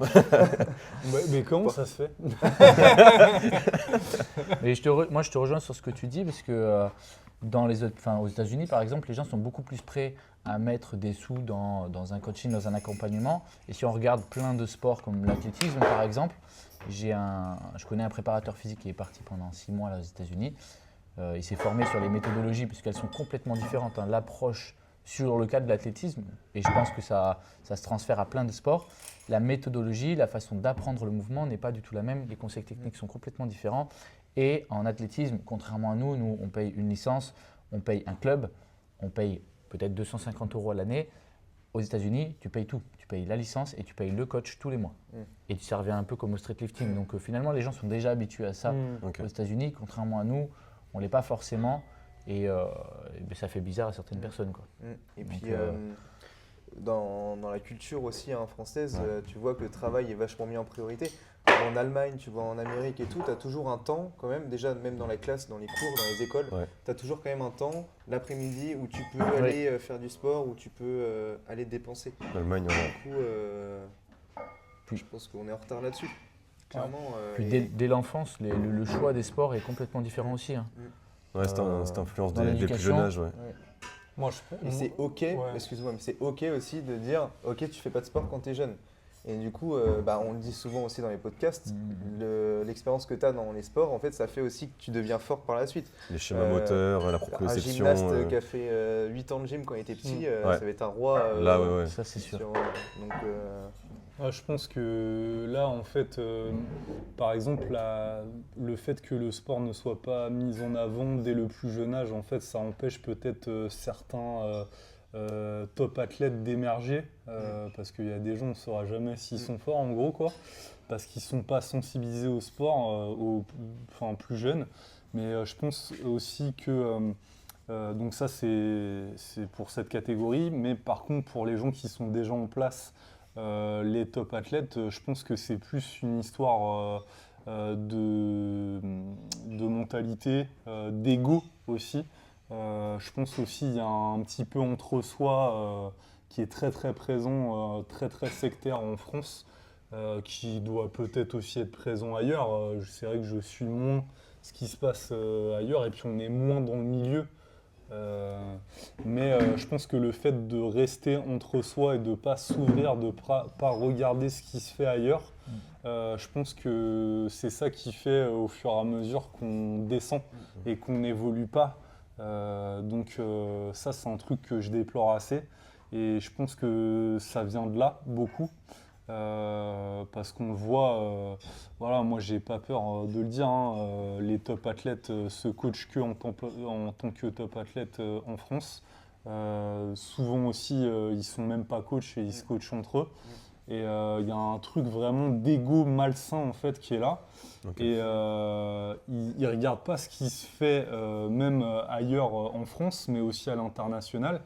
Mais comment ça se fait? Mais moi, je te rejoins sur ce que tu dis parce que aux États-Unis, par exemple, les gens sont beaucoup plus prêts à mettre des sous dans un coaching, dans un accompagnement. Et si on regarde plein de sports comme l'athlétisme, par exemple, je connais un préparateur physique qui est parti pendant 6 mois là, aux États-Unis. Il s'est formé sur les méthodologies puisqu'elles sont complètement différentes. Hein. L'approche sur le cas de l'athlétisme, et je pense que ça se transfère à plein de sports, la méthodologie, la façon d'apprendre le mouvement n'est pas du tout la même. Les concepts techniques sont complètement différents. Et en athlétisme, contrairement à nous, on paye une licence, on paye un club, on paye peut-être 250 € à l'année. aux États-Unis, tu payes tout. Tu payes la licence et tu payes le coach tous les mois. Et ça revient un peu comme au street lifting. Donc finalement, les gens sont déjà habitués à ça Ok. aux États-Unis, contrairement à nous, on ne l'est pas forcément. Et ben, ça fait bizarre à certaines personnes, quoi. Et Donc, puis, dans la culture aussi française, Ouais. tu vois que le travail est vachement mis en priorité. En Allemagne, tu vois, en Amérique et tout, tu as toujours un temps quand même, déjà même dans la classe, dans les cours, dans les écoles, Ouais. tu as toujours quand même un temps, l'après-midi, où tu peux aller faire du sport, où tu peux aller te dépenser. L'Allemagne, ouais. Du coup, Puis- je pense qu'on est en retard là-dessus. Clairement. Puis et- dès l'enfance, le choix des sports est complètement différent aussi, hein. Ouais, cette influence dans dès le plus l'éducation, jeune âge, ouais. Moi, Et c'est ok, Ouais. excuse-moi, mais c'est ok aussi de dire, ok, tu fais pas de sport quand tu es jeune. Et du coup, on le dit souvent aussi dans les podcasts, l'expérience que tu as dans les sports, en fait, ça fait aussi que tu deviens fort par la suite. Les schémas moteurs, la Un proprioception. gymnaste qui a fait 8 ans de gym quand il était petit, Ouais. ça va être un roi. Là, ouais. Ça, c'est sûr. Donc, Je pense que là, en fait, par exemple, le fait que le sport ne soit pas mis en avant dès le plus jeune âge, en fait, ça empêche peut-être certains top athlètes d'émerger, parce qu'il y a des gens, on ne saura jamais s'ils sont forts, en gros, quoi, parce qu'ils ne sont pas sensibilisés au sport, plus jeunes. Mais je pense aussi que donc ça, c'est pour cette catégorie, mais par contre, pour les gens qui sont déjà en place, les top athlètes, je pense que c'est plus une histoire de mentalité, d'ego aussi. Je pense aussi qu'il y a un petit peu entre-soi qui est très très présent, très très sectaire en France, qui doit peut-être aussi être présent ailleurs. C'est vrai que je suis moins ce qui se passe ailleurs et puis on est moins dans le milieu. Mais je pense que le fait de rester entre soi et de ne pas s'ouvrir, de ne pas regarder ce qui se fait ailleurs, je pense que c'est ça qui fait au fur et à mesure qu'on descend et qu'on n'évolue pas. Donc ça, c'est un truc que je déplore assez. Et je pense que ça vient de là, beaucoup. Parce qu'on le voit, voilà, moi j'ai pas peur de le dire, hein, les top athlètes se coachent que en tant que top athlète en France. Souvent aussi, ils sont même pas coachs et ils se coachent entre eux. Et il y a un truc vraiment d'ego malsain en fait qui est là. Ok. Et ils regardent pas ce qui se fait même ailleurs en France, mais aussi à l'international.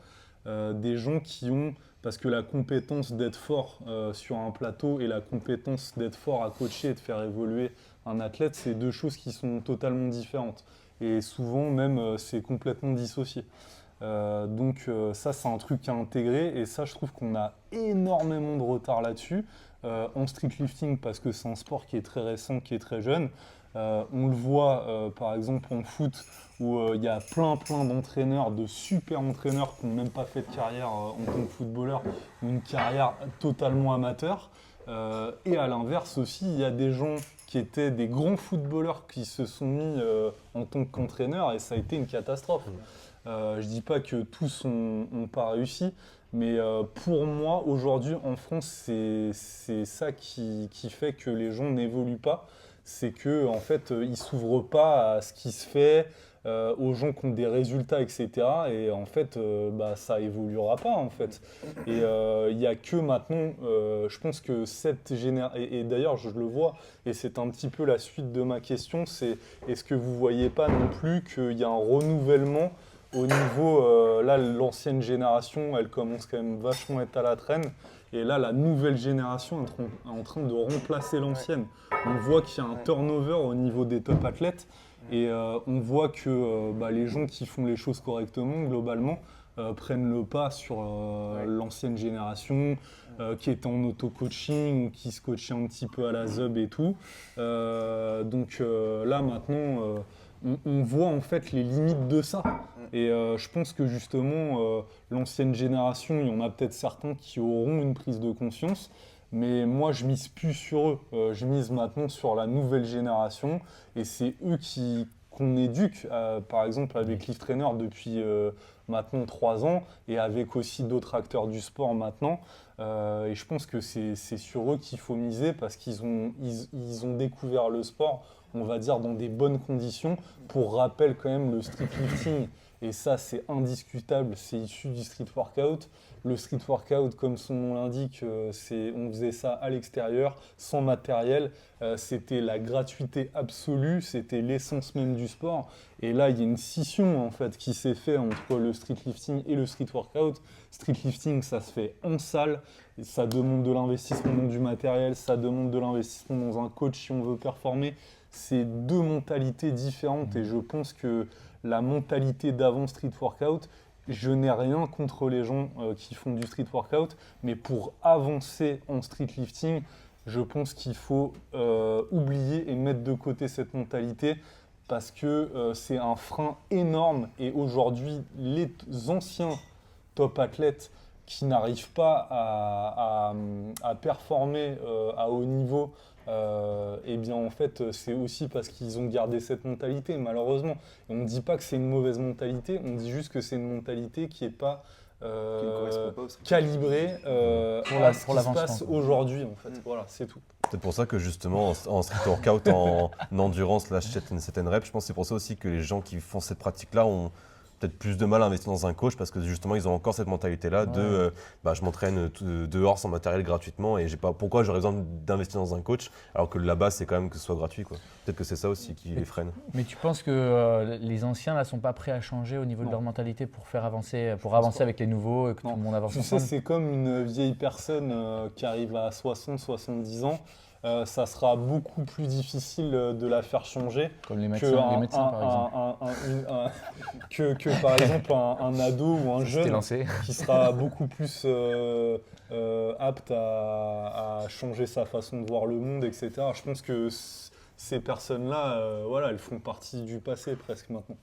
Des gens qui ont, parce que la compétence d'être fort sur un plateau et la compétence d'être fort à coacher et de faire évoluer un athlète, c'est deux choses qui sont totalement différentes. Et souvent même, c'est complètement dissocié. Donc ça, c'est un truc à intégrer et ça, je trouve qu'on a énormément de retard là-dessus. En street lifting, parce que c'est un sport qui est très récent, qui est très jeune. On le voit par exemple en foot où il y a plein d'entraîneurs, de super entraîneurs qui n'ont même pas fait de carrière en tant que footballeur ou une carrière totalement amateur. Et à l'inverse aussi, il y a des gens qui étaient des grands footballeurs qui se sont mis en tant qu'entraîneurs et ça a été une catastrophe. Je ne dis pas que tous n'ont pas réussi, mais pour moi, aujourd'hui en France, c'est ça qui fait que les gens n'évoluent pas. C'est qu'en en fait, ils ne s'ouvrent pas à ce qui se fait, aux gens qui ont des résultats, etc. Et en fait, ça évoluera pas, en fait. Et il n'y a que maintenant, je pense que cette génération, et d'ailleurs, je le vois, et c'est un petit peu la suite de ma question, c'est est-ce que vous ne voyez pas non plus qu'il y a un renouvellement au niveau, là, l'ancienne génération, elle commence quand même vachement à être à la traîne. Et là, la nouvelle génération est en train de remplacer l'ancienne. On voit qu'il y a un turnover au niveau des top athlètes. Et on voit que les gens qui font les choses correctement, globalement, prennent le pas sur l'ancienne génération, qui était en auto-coaching ou qui se coachait un petit peu à la ZUB et tout. Donc là, maintenant, on voit en fait les limites de ça. Et je pense que justement, l'ancienne génération, il y en a peut-être certains qui auront une prise de conscience, mais moi je mise plus sur eux. Je mise maintenant sur la nouvelle génération, et c'est eux qu'on éduque, par exemple avec Lift Trainer depuis maintenant 3 ans, et avec aussi d'autres acteurs du sport maintenant. Et je pense que c'est sur eux qu'il faut miser, parce qu'ils ont découvert le sport, on va dire, dans des bonnes conditions. Pour rappel, quand même, le street lifting Et ça, c'est indiscutable, c'est issu du street workout. Le street workout, comme son nom l'indique, on faisait ça à l'extérieur, sans matériel. C'était la gratuité absolue, c'était l'essence même du sport. Et là, il y a une scission en fait qui s'est faite entre le street lifting et le street workout. Street lifting, ça se fait en salle, et ça demande de l'investissement dans du matériel, ça demande de l'investissement dans un coach si on veut performer. C'est deux mentalités différentes et je pense que la mentalité d'avant street workout, je n'ai rien contre les gens qui font du street workout, mais pour avancer en street lifting, je pense qu'il faut oublier et mettre de côté cette mentalité parce que c'est un frein énorme. Et aujourd'hui, les anciens top athlètes qui n'arrivent pas à performer à haut niveau, eh bien en fait c'est aussi parce qu'ils ont gardé cette mentalité malheureusement. Et on ne dit pas que c'est une mauvaise mentalité, on dit juste que c'est une mentalité qui n'est pas calibrée pour ce qui se passe aujourd'hui en fait. Voilà, c'est tout. C'est pour ça que justement en street workout, en endurance, là, une certaine rep, je pense que c'est pour ça aussi que les gens qui font cette pratique-là ont peut-être plus de mal à investir dans un coach parce que justement ils ont encore cette mentalité-là de je m'entraîne dehors sans matériel gratuitement et j'ai pas pourquoi j'aurais besoin d'investir dans un coach alors que là-bas c'est quand même que ce soit gratuit quoi. Peut-être que c'est ça aussi qui les freine. Mais tu penses que les anciens là sont pas prêts à changer au niveau de leur mentalité pour avancer avec les nouveaux et que tout le monde avance ensemble? Tu sais, c'est comme une vieille personne qui arrive à 60-70 ans. Ça sera beaucoup plus difficile de la faire changer comme les médecins par exemple. que par exemple un ado ou un jeune qui sera beaucoup plus apte à changer sa façon de voir le monde, etc. Je pense que ces personnes-là, elles font partie du passé presque maintenant.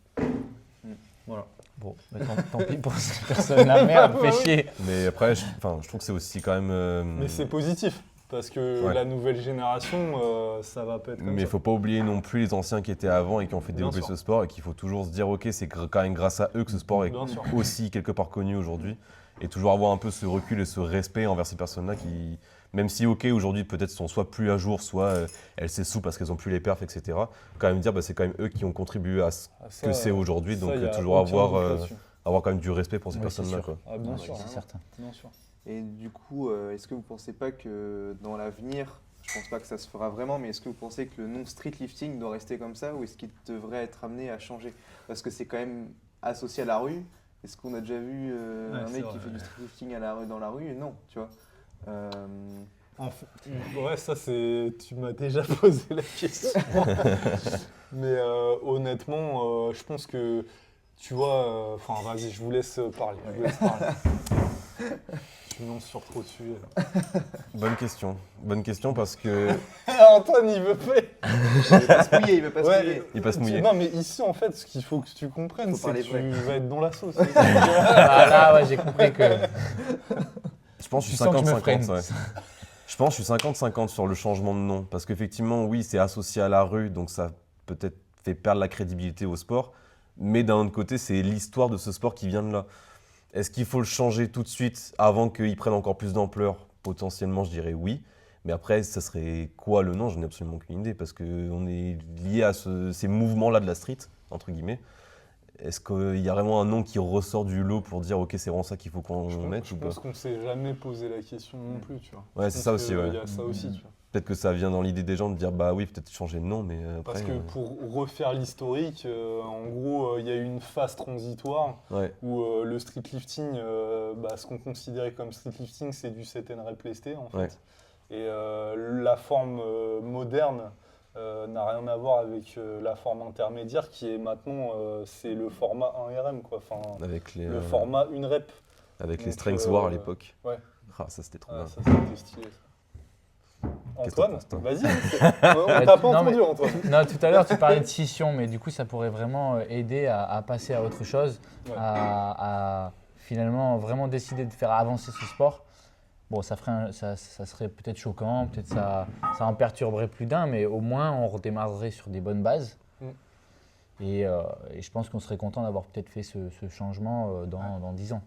Voilà. Bon, tant pis pour ces personnes-là, merde, fait chier. Mais après, je trouve que c'est aussi quand même… Mais c'est positif. Parce que la nouvelle génération, ça va pas être comme ça. Mais il ne faut pas oublier non plus les anciens qui étaient avant et qui ont fait développer ce sport et qu'il faut toujours se dire ok, c'est quand même grâce à eux que ce sport est aussi quelque part connu aujourd'hui. Et toujours avoir un peu ce recul et ce respect envers ces personnes-là qui, même si ok, aujourd'hui peut-être sont soit plus à jour, soit elles s'essouent parce qu'elles n'ont plus les perfs, etc. Quand même dire c'est quand même eux qui ont contribué à ce que c'est aujourd'hui. Donc toujours avoir quand même du respect pour ces personnes-là. Bien sûr, c'est certain. Bien sûr. Et du coup, est-ce que vous ne pensez pas que dans l'avenir, je ne pense pas que ça se fera vraiment, mais est-ce que vous pensez que le nom street lifting doit rester comme ça ou est-ce qu'il devrait être amené à changer? Parce que c'est quand même associé à la rue. Est-ce qu'on a déjà vu un mec qui fait du street lifting dans la rue? Non, tu vois. Ça c'est… Tu m'as déjà posé la question. Mais honnêtement, je pense que… Tu vois, vas-y, je vous laisse parler. Tu me lances sur trop de sujets là. Bonne question parce que… Antoine, il veut pas… Il veut pas se mouiller. Il va se mouiller. Non, mais ici, en fait, ce qu'il faut que tu comprennes, c'est que tu vas être dans la sauce. Là, j'ai compris que… Je pense que je suis 50-50. Je pense que je suis 50-50 sur le changement de nom. Parce qu'effectivement, oui, c'est associé à la rue, donc ça peut-être fait perdre la crédibilité au sport. Mais d'un autre côté, c'est l'histoire de ce sport qui vient de là. Est-ce qu'il faut le changer tout de suite avant qu'il prenne encore plus d'ampleur? Potentiellement, je dirais oui. Mais après, ça serait quoi le nom? Je n'ai absolument aucune idée parce qu'on est lié à ces mouvements-là de la street, entre guillemets. Est-ce qu'il y a vraiment un nom qui ressort du lot pour dire ok, c'est vraiment ça qu'il faut qu'on mette? Je pense qu'on ne s'est jamais posé la question non plus. Tu vois. Ouais, c'est ça aussi. Il y a ça aussi. Tu vois. Peut-être que ça vient dans l'idée des gens de dire bah oui, peut-être changer de nom, mais après… Parce que pour refaire l'historique, en gros, il y a eu une phase transitoire où le street lifting, ce qu'on considérait comme street lifting, c'est du set and rep lesté en fait. Ouais. Et la forme moderne n'a rien à voir avec la forme intermédiaire qui est maintenant, c'est le format 1RM quoi. Avec le format 1 rep. Avec les strength war à l'époque. Ouais. Ah, ça c'était trop bien. Ça c'était stylé. Antoine, vas-y. On t'a pas entendu, Antoine. Non, tout à l'heure, tu parlais de scission, mais du coup, ça pourrait vraiment aider à passer à autre chose, à finalement vraiment décider de faire avancer ce sport. Bon, ça serait peut-être choquant, peut-être ça en perturberait plus d'un, mais au moins, on redémarrerait sur des bonnes bases. Et je pense qu'on serait content d'avoir peut-être fait ce changement dans 10 ans.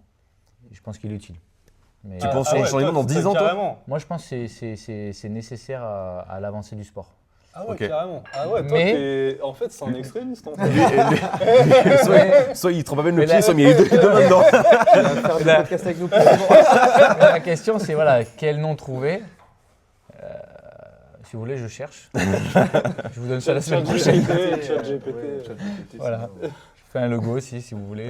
Et je pense qu'il est utile. Mais tu penses changer dans 10 ans, toi? Moi, je pense que c'est nécessaire à l'avancée du sport. Ah ouais, Ok. carrément. Ah ouais, toi, en fait, c'est un extrémiste, en fait. Soit il trempe à peine le Mais pied, là- soit il met les deux mains dedans. Il va faire des Là- podcasts avec nous pour Mais la question, c'est voilà, quel nom trouver. Si vous voulez, je cherche. Je vous donne ça la semaine prochaine. ChatGPT. Voilà. Je fais un logo aussi, si vous voulez.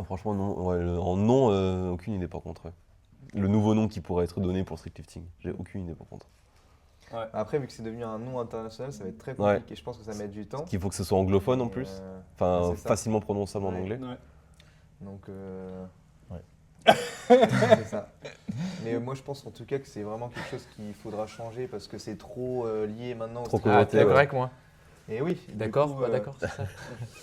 Franchement, non, en nom, aucune idée par contre. Ouais. Le nouveau nom qui pourrait être donné pour streetlifting, j'ai aucune idée par contre. Après, vu que c'est devenu un nom international, ça va être très compliqué. Je pense que ça va mettre du temps. Il faut que ce soit anglophone en plus, enfin c'est ça. facilement prononçable en Ouais. anglais. Ouais. Donc, Ouais. c'est ça. Mais moi, je pense en tout cas que c'est vraiment quelque chose qu'il faudra changer parce que c'est trop lié maintenant au Trop street. Ah, connoté, t'es d'accord ouais. avec moi? Et oui. du D'accord, coup, pas d'accord, c'est ça?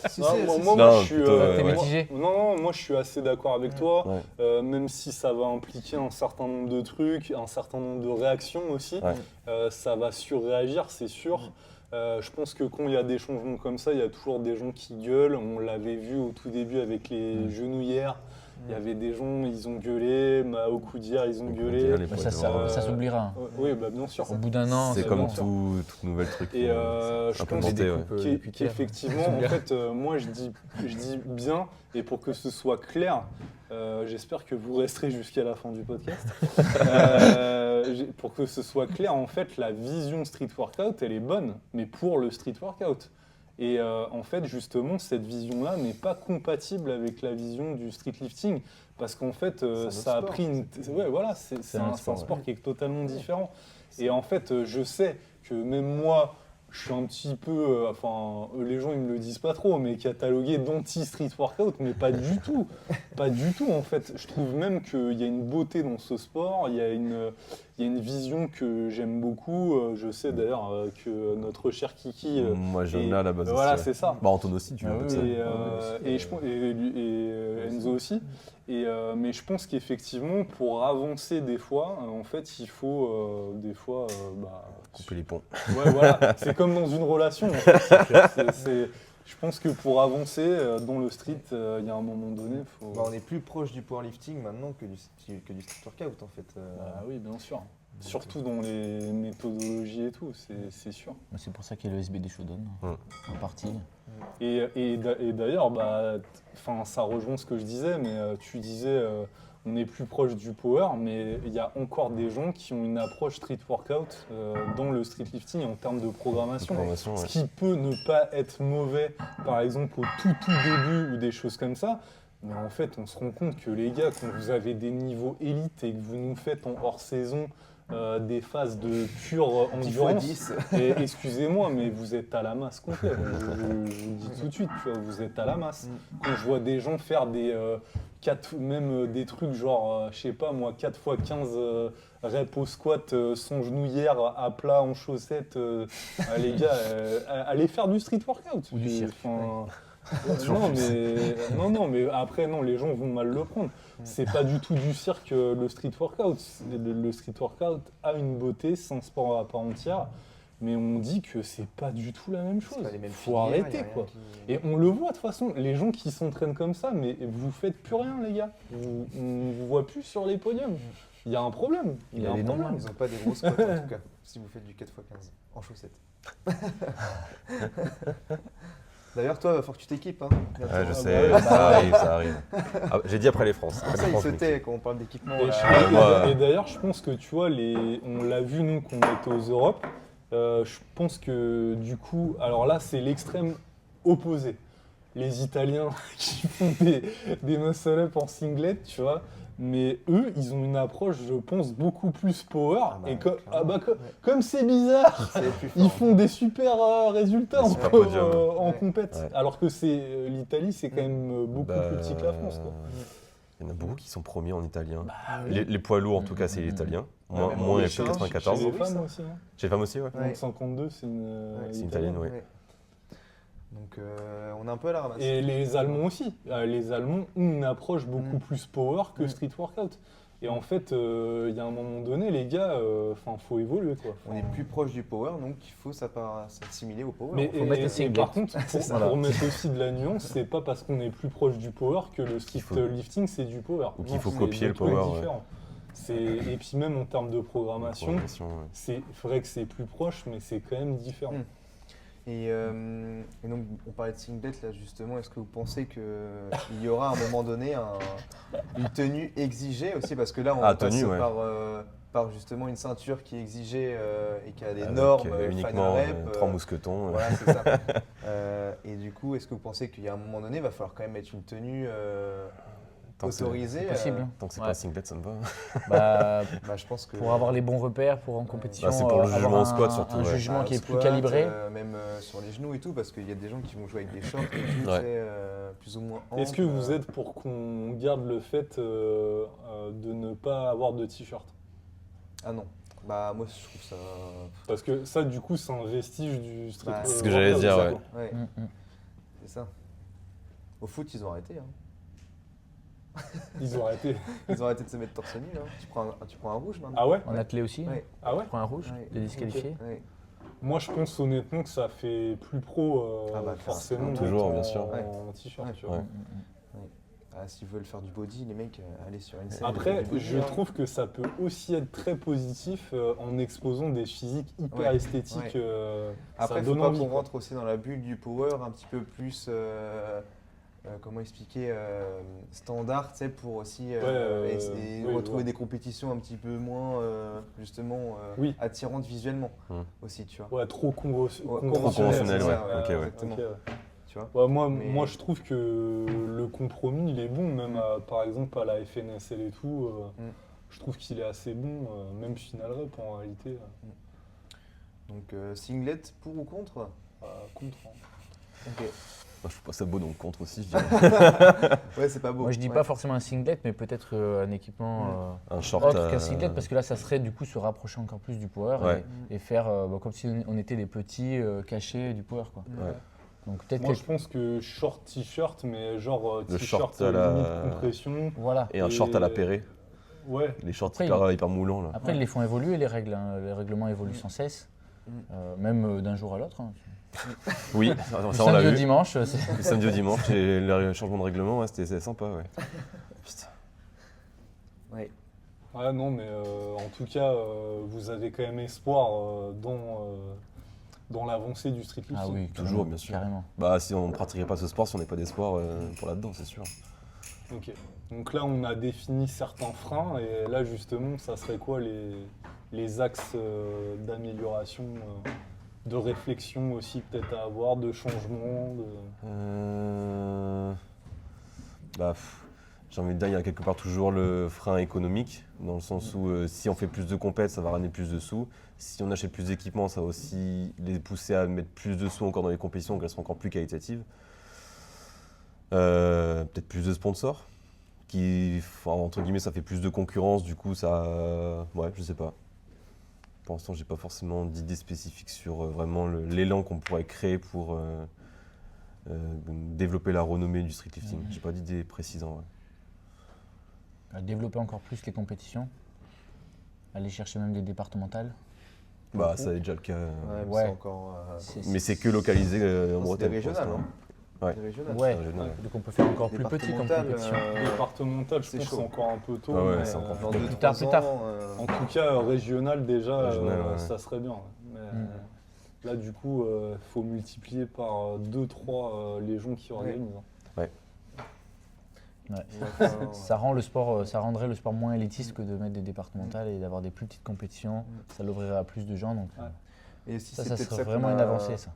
Si, Non, si, moi, si, moi, si. Non, je suis. plutôt, T'es ouais. mitigé? Non, moi je suis assez d'accord avec toi, Ouais. même si ça va impliquer un certain nombre de trucs, un certain nombre de réactions aussi. Ouais. Ça va surréagir, c'est sûr. Je pense que quand il y a des changements comme ça, il y a toujours des gens qui gueulent. On l'avait vu au tout début avec les genouillères. Il y avait des gens, ils ont gueulé, au coup d'hier, ils ont gueulé. Les Bah, points ça, de- ça s'oubliera. Oui, bah, bien sûr. Au bout d'un an, C'est ça comme va. toute nouvelle truc. Et je pense implémenté, ouais. qu'effectivement, en fait, moi je dis bien, et pour que ce soit clair, j'espère que vous resterez jusqu'à la fin du podcast. Pour que ce soit clair, en fait, la vision street workout, elle est bonne, mais pour le street workout. Et en fait, justement, cette vision-là n'est pas compatible avec la vision du street lifting, parce qu'en fait, C'est un autre ça a sport. pris une. Ouais, voilà, c'est un un autre sport, sport qui est totalement différent. Et en fait, je sais que même moi, je suis un petit peu, enfin, les gens ils me le disent pas trop, mais catalogué d'anti-street workout, mais pas du tout. Pas du tout en fait. Je trouve même qu'il y a une beauté dans ce sport, il y a une vision que j'aime beaucoup. Je sais d'ailleurs que notre cher Kiki. Moi j'en ai et- à la base Voilà, aussi. c'est ça. Bah Anton aussi, tu Ah vois. oui, ça. Et Enzo aussi. Mais je pense qu'effectivement, pour avancer des fois, en fait, il faut des fois. Couper les ponts. Ouais, voilà. C'est comme dans une relation. En fait. Je pense que pour avancer dans le street, il y a un moment donné, faut. Bah, on est plus proche du powerlifting maintenant que du street workout en fait. Ah oui, bien sûr. Surtout dans les méthodologies et tout, c'est sûr. C'est pour ça qu'il y a le SBD Shodown, en partie. Et d'ailleurs, ça rejoint ce que je disais, mais tu disais on est plus proche du power, mais il y a encore des gens qui ont une approche street workout dans le street lifting en termes de programmation. Formation, Ce ouais. qui peut ne pas être mauvais, par exemple au tout début ou des choses comme ça. Mais en fait, on se rend compte que les gars, quand vous avez des niveaux élites et que vous nous faites en hors saison des phases de pure 10 x endurance, 10. et excusez-moi, mais vous êtes à la masse complète. Je vous le dis tout de suite, tu vois, vous êtes à la masse. Quand je vois des gens faire des trucs genre, je sais pas moi, 4x15 reps au squat sans genouillère à plat en chaussettes, les gars, allez faire du street workout. Ou du cirque. Non, mais après, non, les gens vont mal le prendre. C'est pas du tout du cirque le street workout. Le street workout a une beauté, c'est un sport à part entière, mais on dit que c'est pas du tout la même chose. C'est pas les mêmes Faut filières, arrêter y a rien quoi. qui- Et on le voit de toute façon, les gens qui s'entraînent comme ça, mais vous faites plus rien les gars. On ne vous voit plus sur les podiums. Il y a un problème. Il y a des noms, problème. Ils n'ont pas des gros squats en tout cas, si vous faites du 4x15 en chaussettes. D'ailleurs, toi, il va falloir que tu t'équipes. Hein, bientôt. Ouais, je Ah sais, bah ouais. ça arrive. Ah, j'ai dit après les France. Comme ça, il se tait quand on parle d'équipement. Et, là. et d'ailleurs, je pense que tu vois, on l'a vu nous quand on était aux Europes. Je pense que du coup, alors là, c'est l'extrême opposé. Les Italiens qui font des muscle-up en singlet, tu vois. Mais eux, ils ont une approche, je pense, beaucoup plus power. Et comme c'est bizarre, C'est plus fort. ils font des super résultats Des en, super podiums. en Ouais. compète. Ouais. Alors que l'Italie, c'est quand même beaucoup plus petit que la France. Quoi. Il y en a beaucoup qui sont premiers en italien. oui. Les poids lourds, en tout cas, c'est l'italien. Ouais, mais Moins les FC chiens, 94. Chez les oui, femmes ça. aussi. Hein. Chez les femmes aussi, ouais. Ouais. Donc 52, c'est une C'est une italienne, oui. Ouais. Donc on est un peu à la ramasse. Et les Allemands aussi. Les Allemands ont une approche beaucoup plus power que street workout. Et en fait, il y a un moment donné, les gars, faut évoluer. Quoi. On est plus proche du power, donc il faut s'assimiler au power. Mais faut mettre les singlets. par contre, C'est ça. pour mettre aussi de la nuance, c'est pas parce qu'on est plus proche du power que le street faut- lifting c'est du power. ou qu'il Non, faut c'est copier deux le trucs power, ouais. différents. Et puis même en termes de programmation, ouais. c'est vrai que c'est plus proche, mais c'est quand même différent. Et donc, on parlait de singlet là justement. Est-ce que vous pensez qu'il y aura à un moment donné une tenue exigée aussi? Parce que là, on passe tenue, ouais. par justement une ceinture qui est exigée et qui a des Avec, normes, uniquement Final Rep, 3 mousquetons. voilà, c'est ça. Et du coup, est-ce que vous pensez qu'il y a un moment donné, il va falloir quand même mettre une tenue Tant que c'est- autorisée? C'est possible. Tant que c'est Ouais. pas un singlet, ça me va. Bah, Bah, je pense que pour avoir les bons repères, pour en compétition, Bah, c'est pour le avoir jugement au squat surtout, un ouais. jugement qui est au plus squat, calibré. même sur les genoux et tout, parce qu'il y a des gens qui vont jouer avec des shorts et tout, Ouais. tu sais, plus ou moins Est-ce que amples, vous êtes pour qu'on garde le fait de ne pas avoir de t-shirt? Ah non. Bah moi je trouve ça. Parce que ça, du coup, c'est un vestige du street. Bah, c'est ce que j'allais workout, dire, ça, ouais. quoi. Ouais, Mm, mm. c'est ça. Au foot, ils ont arrêté. Hein. Ils ont arrêté. Ils ont arrêté de se mettre torse nu. Là. Tu prends un rouge maintenant. Ah ouais? En athlée aussi, Ouais. Ah ouais? prends un rouge, Ouais. t'es disqualifié. Ouais. Moi, je pense honnêtement que ça fait plus pro, Ah bah, forcément. clairement. Toujours, d'être bien sûr. En t-shirt, Ouais. tu vois. Ouais. Ah, s'ils veulent faire du body, les mecs, allez sur une scène. Après, du body, je hein. trouve que ça peut aussi être très positif en exposant des physiques hyper Ouais. esthétiques. Après, ça il faut donne pas envie, qu'on quoi. rentre aussi dans la bulle du power un petit peu plus. Comment expliquer standard, tu sais, pour aussi et oui, retrouver ouais. des compétitions un petit peu moins justement Oui. attirantes visuellement Hmm. aussi, tu vois. Ouais, trop Ouais, conventionnel, c'est ouais. ça, Ok, ouais. Exactement. ok, ouais. Tu vois. Ouais, moi, Mais- moi, je trouve que le compromis, il est bon, même par exemple à la FNSL et tout. Je trouve qu'il est assez bon, même Final Rep en réalité. Donc singlet pour ou contre? Contre. hein. Ok. Moi, je trouve pas ça beau, donc contre aussi, je dirais. Ouais, c'est pas beau. Moi je dis Ouais. pas forcément un singlet, mais peut-être un équipement Un short. autre qu'un singlet, parce que là ça serait du coup se rapprocher encore plus du power Ouais. et faire comme si on était les petits cachés du power, quoi. Ouais. Donc peut-être Moi, que je pense que short t-shirt, mais genre Le t-shirt short à la- limite compression. voilà. Et un short à la Perret. Ouais. Les shorts Après, hyper moulants, là. Après ils les font évoluer les règles, hein. Les règlements évoluent sans cesse, même d'un jour à l'autre, hein. Oui, Du ça on samedi l'a au vu. dimanche, Le samedi au dimanche, et le changement de règlement, ouais, c'était sympa, ouais. Putain. Ouais. Ouais, non, mais en tout cas, vous avez quand même espoir dans l'avancée du street lifting. Ah oui, Toujours, carrément, bien sûr. Carrément. Bah, si on ne pratiquerait pas ce sport, si on n'est pas d'espoir pour là-dedans, c'est sûr. Ok. Donc là, on a défini certains freins, et là, justement, ça serait quoi les axes d'amélioration, de réflexion aussi peut-être à avoir, de changement Bah, j'ai envie de dire, il y a quelque part toujours le frein économique, dans le sens où si on fait plus de compètes, ça va ramener plus de sous. Si on achète plus d'équipements, ça va aussi les pousser à mettre plus de sous encore dans les compétitions, qu'elles seront encore plus qualitatives. Peut-être plus de sponsors, entre guillemets, ça fait plus de concurrence, du coup, ça... ouais, je sais pas. Pour l'instant, j'ai pas forcément d'idée spécifique sur vraiment l'élan qu'on pourrait créer pour développer la renommée du street lifting. J'ai pas d'idée précise en vrai. À développer encore plus les compétitions, aller chercher même des départementales. Bah, ça est déjà le cas. Ouais, mais Ouais. c'est encore. Mais c'est que localisé en c'est des Bretagne. pour régionales, l'instant. hein. Ouais. Des régionales. Ouais, régional, ouais. donc on peut faire encore plus petit comme Départementales, compétition. départemental, je c'est pense que c'est chaud. encore un peu tôt. Ah ouais, mais, c'est encore Dans Plus 2-3 tard, plus tard. ans, En tout cas, régional déjà, Régional, ouais. ça serait bien. Mais, Mm. là, du coup, il faut multiplier par 2-3 les gens qui organisent. Ouais. il va falloir- Ça rend le sport, ça rendrait le sport moins élitiste que de mettre des départementales et d'avoir des plus petites compétitions. Ça l'ouvrirait à plus de gens, donc Ouais. Et si ça c'est peut-être serait ça vraiment qu'on une a- avancée, ça.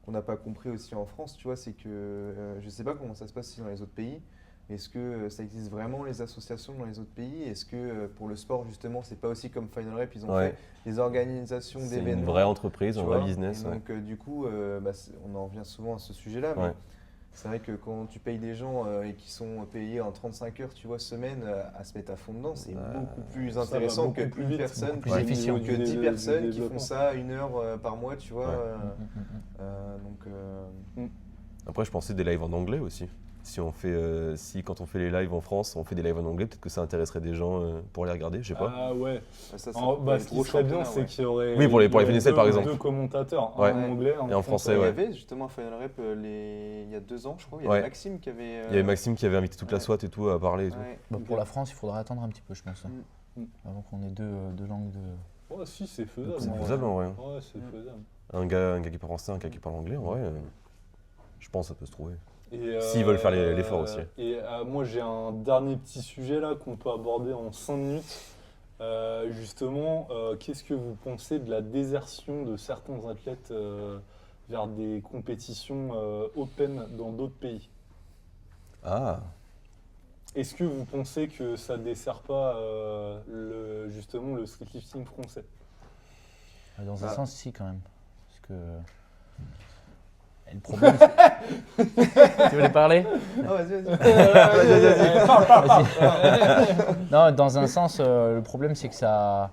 qu'on n'a pas compris aussi en France, tu vois, c'est que je ne sais pas comment ça se passe aussi dans les autres pays. Est-ce que ça existe vraiment les associations dans les autres pays? Est-ce que pour le sport justement, c'est pas aussi comme Final Rep, ils ont Ouais. fait des organisations C'est une d'événements, vraie entreprise, tu un vois, vrai business. et Ouais. donc du coup, on en revient souvent à ce sujet-là. Mais Ouais. c'est vrai que quand tu payes des gens et qui sont payés en 35 heures, tu vois, semaine, à se mettre à fond dedans, c'est beaucoup plus ça va intéressant beaucoup que plus une vite, personne, beaucoup plus qui- efficient. que 10 personnes qui font développement. ça 1 heure par mois, tu vois. Ouais. Donc, Après, je pensais des lives en anglais aussi. Si quand on fait les lives en France, on fait des lives en anglais, peut-être que ça intéresserait des gens pour les regarder, je sais pas. Ah ouais. ça Ce qui serait bien, c'est qu'il y aurait Oui, pour les il y aurait FNSL, par exemple. deux commentateurs, Ouais. un en anglais, un Et en français, Il y ouais. avait justement Final Rep il y a 2 ans, je crois. Il y Ouais. avait Maxime qui avait. Il y avait Maxime qui avait invité toute la ouais. SWAT et tout à parler et tout. Ouais. Bah, pour la France, il faudra attendre un petit peu, je pense. Avant qu'on ait deux langues de. Ouais, si, c'est faisable. C'est en vrai. faisable en vrai. Ouais, c'est faisable. Un gars qui parle français, un gars qui parle anglais, en vrai, je pense que ça peut se trouver. Et, S'ils veulent faire l'effort aussi. Et moi, j'ai un dernier petit sujet là qu'on peut aborder en 5 minutes. Justement, qu'est-ce que vous pensez de la désertion de certains athlètes vers des compétitions open dans d'autres pays? Ah, Est-ce que vous pensez que ça dessert pas justement le streetlifting français? Dans un Ah. sens, si, quand même. Parce que. Et le problème. Tu voulais parler? Ah, vas-y. Non, dans un sens, le problème, c'est que ça.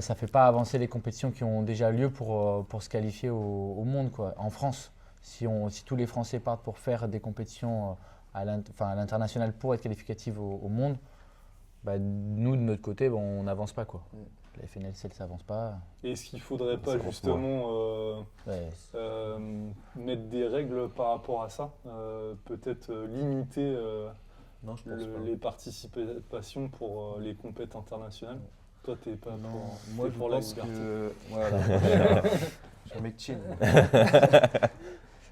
Ça fait pas avancer les compétitions qui ont déjà lieu pour se qualifier au monde, quoi. En France, si tous les Français partent pour faire des compétitions à l'international pour être qualificatifs au monde, nous, de notre côté, on n'avance pas, quoi. La FNLCL, ça avance pas. Est-ce qu'il faudrait pas Ça avance justement Ouais, mettre des règles par rapport à ça? Peut-être limiter Non, je pense pas. les participations pour les compètes internationales? Toi, t'es pas Non, pour, moi t'es je pour la pense liberté. que. Voilà. Je suis un mec chill.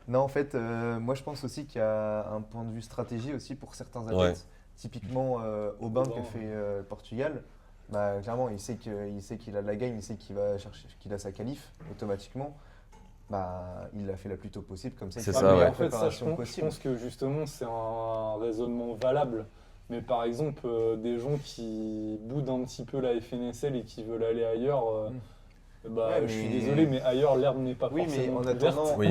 Non, en fait, moi je pense aussi qu'il y a un point de vue stratégie aussi pour certains athlètes. Ouais. Typiquement, Aubin qui a Aubin, fait le Portugal, clairement, il sait qu'il a la gagne, il sait qu'il va chercher, qu'il a sa qualif automatiquement. Il l'a fait la plus tôt possible, comme ça. il C'est fait ça, la ouais. meilleure En fait, ça, je préparation pense, que justement, c'est un raisonnement valable. Mais par exemple, des gens qui boudent un petit peu la FNSL et qui veulent aller ailleurs, Ouais, je suis mais- désolé, mais ailleurs, l'herbe n'est pas Oui, mais forcément en plus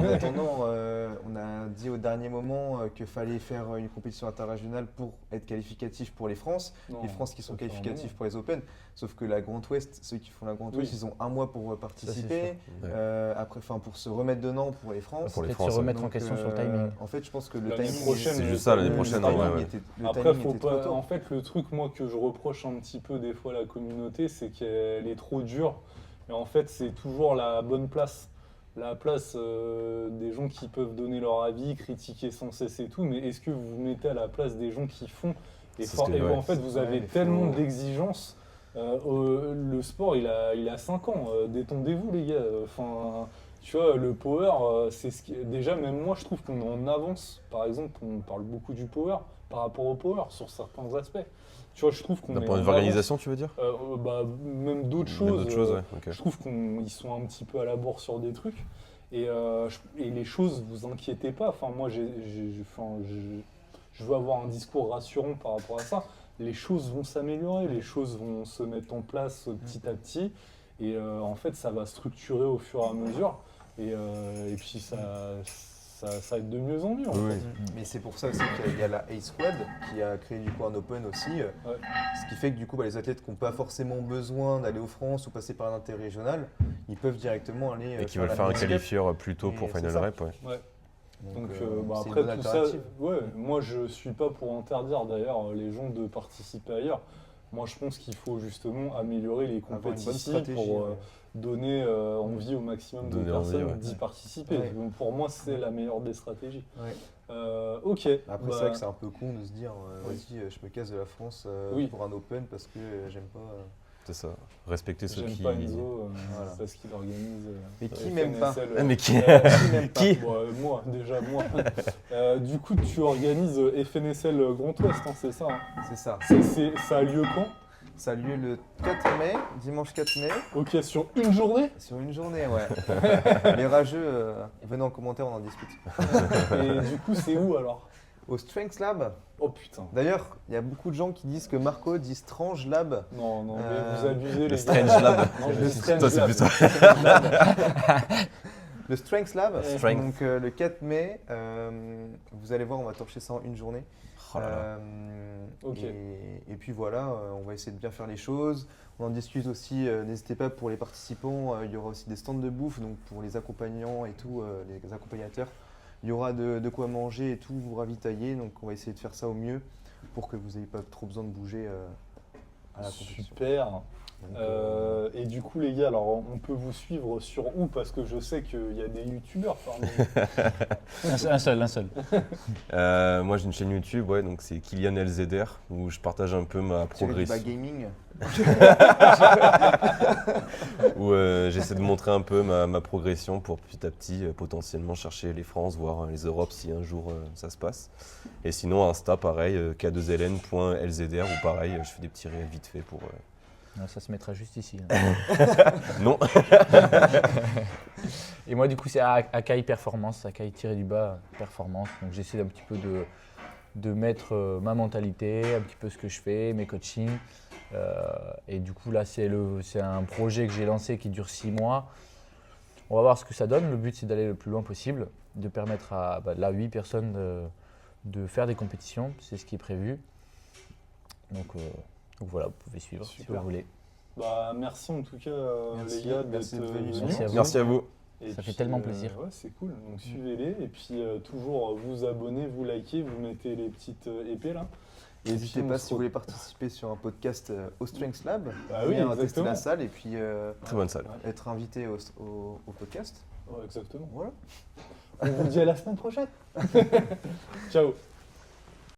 verte. attendant, Oui. on a dit au dernier moment qu'il fallait faire une compétition interrégionale pour être qualificatif pour les France. Non, Les France qui sont ça fait un qualificatifs moment. pour les Open. Sauf que la Grand Ouest, ceux qui font la Grand Ouest, Oui. ils ont un mois pour participer. sûr. Après, pour se remettre dedans pour les France. Pour les peut-être France, se remettre Donc, en question sur le timing. En fait, je pense que le L'année timing. prochaine, C'est juste ça, l'année le prochaine, timing ouais, ouais. le Après, timing faut était trop pas. tôt. En fait, le truc, moi, que je reproche un petit peu des fois à la communauté, c'est qu'elle est trop dure. Et en fait, c'est toujours la bonne place. La place des gens qui peuvent donner leur avis, critiquer sans cesse et tout. Mais est-ce que vous vous mettez à la place des gens qui font C'est ce que- et ouais. en fait, vous avez mais tellement faut- d'exigences. Le sport, il a 5 ans. Détendez-vous, les gars. Enfin, tu vois, le power, c'est ce qui. Déjà, même moi, je trouve qu'on est en avance. Par exemple, on parle beaucoup du power par rapport au power sur certains aspects. Tu vois, je trouve qu'on D'un est point de en vue organisation, tu veux dire même d'autres Même choses. d'autres choses, ouais. ok. Je trouve qu'ils sont un petit peu à la bourre sur des trucs. Et les choses, vous inquiétez pas. Enfin, moi, je veux avoir un discours rassurant par rapport à ça. Les choses vont s'améliorer, les choses vont se mettre en place petit à petit. Et en fait, ça va structurer au fur et à mesure. Et puis, ça va être de mieux en mieux. en Oui, fait. oui. Mais c'est pour ça aussi qu'il y a la A-Squad qui a créé du coup un Open aussi. Ouais. Ce qui fait que du coup les athlètes qui n'ont pas forcément besoin d'aller aux France ou passer par l'interrégional, ils peuvent directement aller. Et qui veulent faire un handicap. qualifieur plus tôt Et pour c'est Final ça. Rep, ouais. Ouais. Donc c'est une après bonne tout ça, alternative. ouais, moi je suis pas pour interdire d'ailleurs les gens de participer ailleurs. Moi je pense qu'il faut justement améliorer les Avoir une bonne compétitions stratégie. pour ouais. donner envie au maximum de Donner envie, personnes ouais. d'y participer. Ouais. Donc, pour moi c'est la meilleure des stratégies. Ouais. Ok. Après bah, c'est vrai que c'est un peu con de se dire Oui. vas-y je me casse de la France Oui. pour un Open parce que j'aime pas. C'est ça. Respecter ceux j'aime qui. pas Enzo Voilà. parce qu'il organise. Mais qui m'aime pas FNSL, Ah, mais qui Qui m'aime pas Qui Bon, moi, déjà moi. Du coup, tu organises FNSL Grand Ouest, hein, c'est ça hein C'est ça. Ça a lieu quand? Ça a lieu le 4 mai, dimanche 4 mai, Ok, sur une journée? sur une journée, ouais. Les rageux, venez en commentaire, on en discute. Et du coup, c'est où alors? Au Strength Lab, Oh putain. d'ailleurs, il y a beaucoup de gens qui disent que Marco dit Strange Lab. Non, mais vous abusez les Strange gars. Lab. Non, Le le Strange Toi, c'est Lab. plus ça. Le Strength Lab, Strength. donc le 4 mai, vous allez voir, on va torcher ça en une journée. Oh là là. Ok. Et puis voilà, on va essayer de bien faire les choses. On en discute aussi, n'hésitez pas pour les participants, il y aura aussi des stands de bouffe, donc pour les accompagnants et tout, les accompagnateurs. Il y aura de quoi manger et tout, vous ravitailler, donc on va essayer de faire ça au mieux pour que vous n'ayez pas trop besoin de bouger à la compétition. Super. Et du coup, les gars, alors on peut vous suivre sur où? Parce que je sais qu'il y a des youtubeurs parmi vous. Un seul. Moi j'ai une chaîne YouTube, ouais, donc c'est Kylian LZR, où je partage un peu ma progression. Gaming. Où j'essaie de montrer un peu ma progression pour petit à petit potentiellement chercher les France, voire les Europes si un jour ça se passe. Et sinon Insta pareil, k2ln.lzr où pareil je fais des petits réels vite fait pour... Ça se mettra juste ici. Non. Et moi du coup c'est Akai Performance, Akai-du-bas Performance. Donc j'essaie un petit peu de mettre ma mentalité, un petit peu ce que je fais, mes coachings. Et du coup là c'est un projet que j'ai lancé qui dure 6 mois. On va voir ce que ça donne. Le but c'est d'aller le plus loin possible, de permettre à 8 personnes de faire des compétitions. C'est ce qui est prévu. Donc voilà, vous pouvez suivre si Super. vous voulez. Bah, merci en tout cas, Merci, les gars, merci d'être d'être venus. venus. Merci à vous. Et Ça fait puis, tellement plaisir. Ouais, c'est cool. Donc suivez-les et puis toujours vous abonnez, vous likez, vous mettez les petites épées là. Et N'hésitez puis, on pas se si vous voulez participer sur un podcast au Strength Lab. Bah oui, venir tester exactement. la salle et puis Très bonne salle. être invité au podcast. Ouais, exactement. Voilà. On vous dit à la semaine prochaine. Ciao.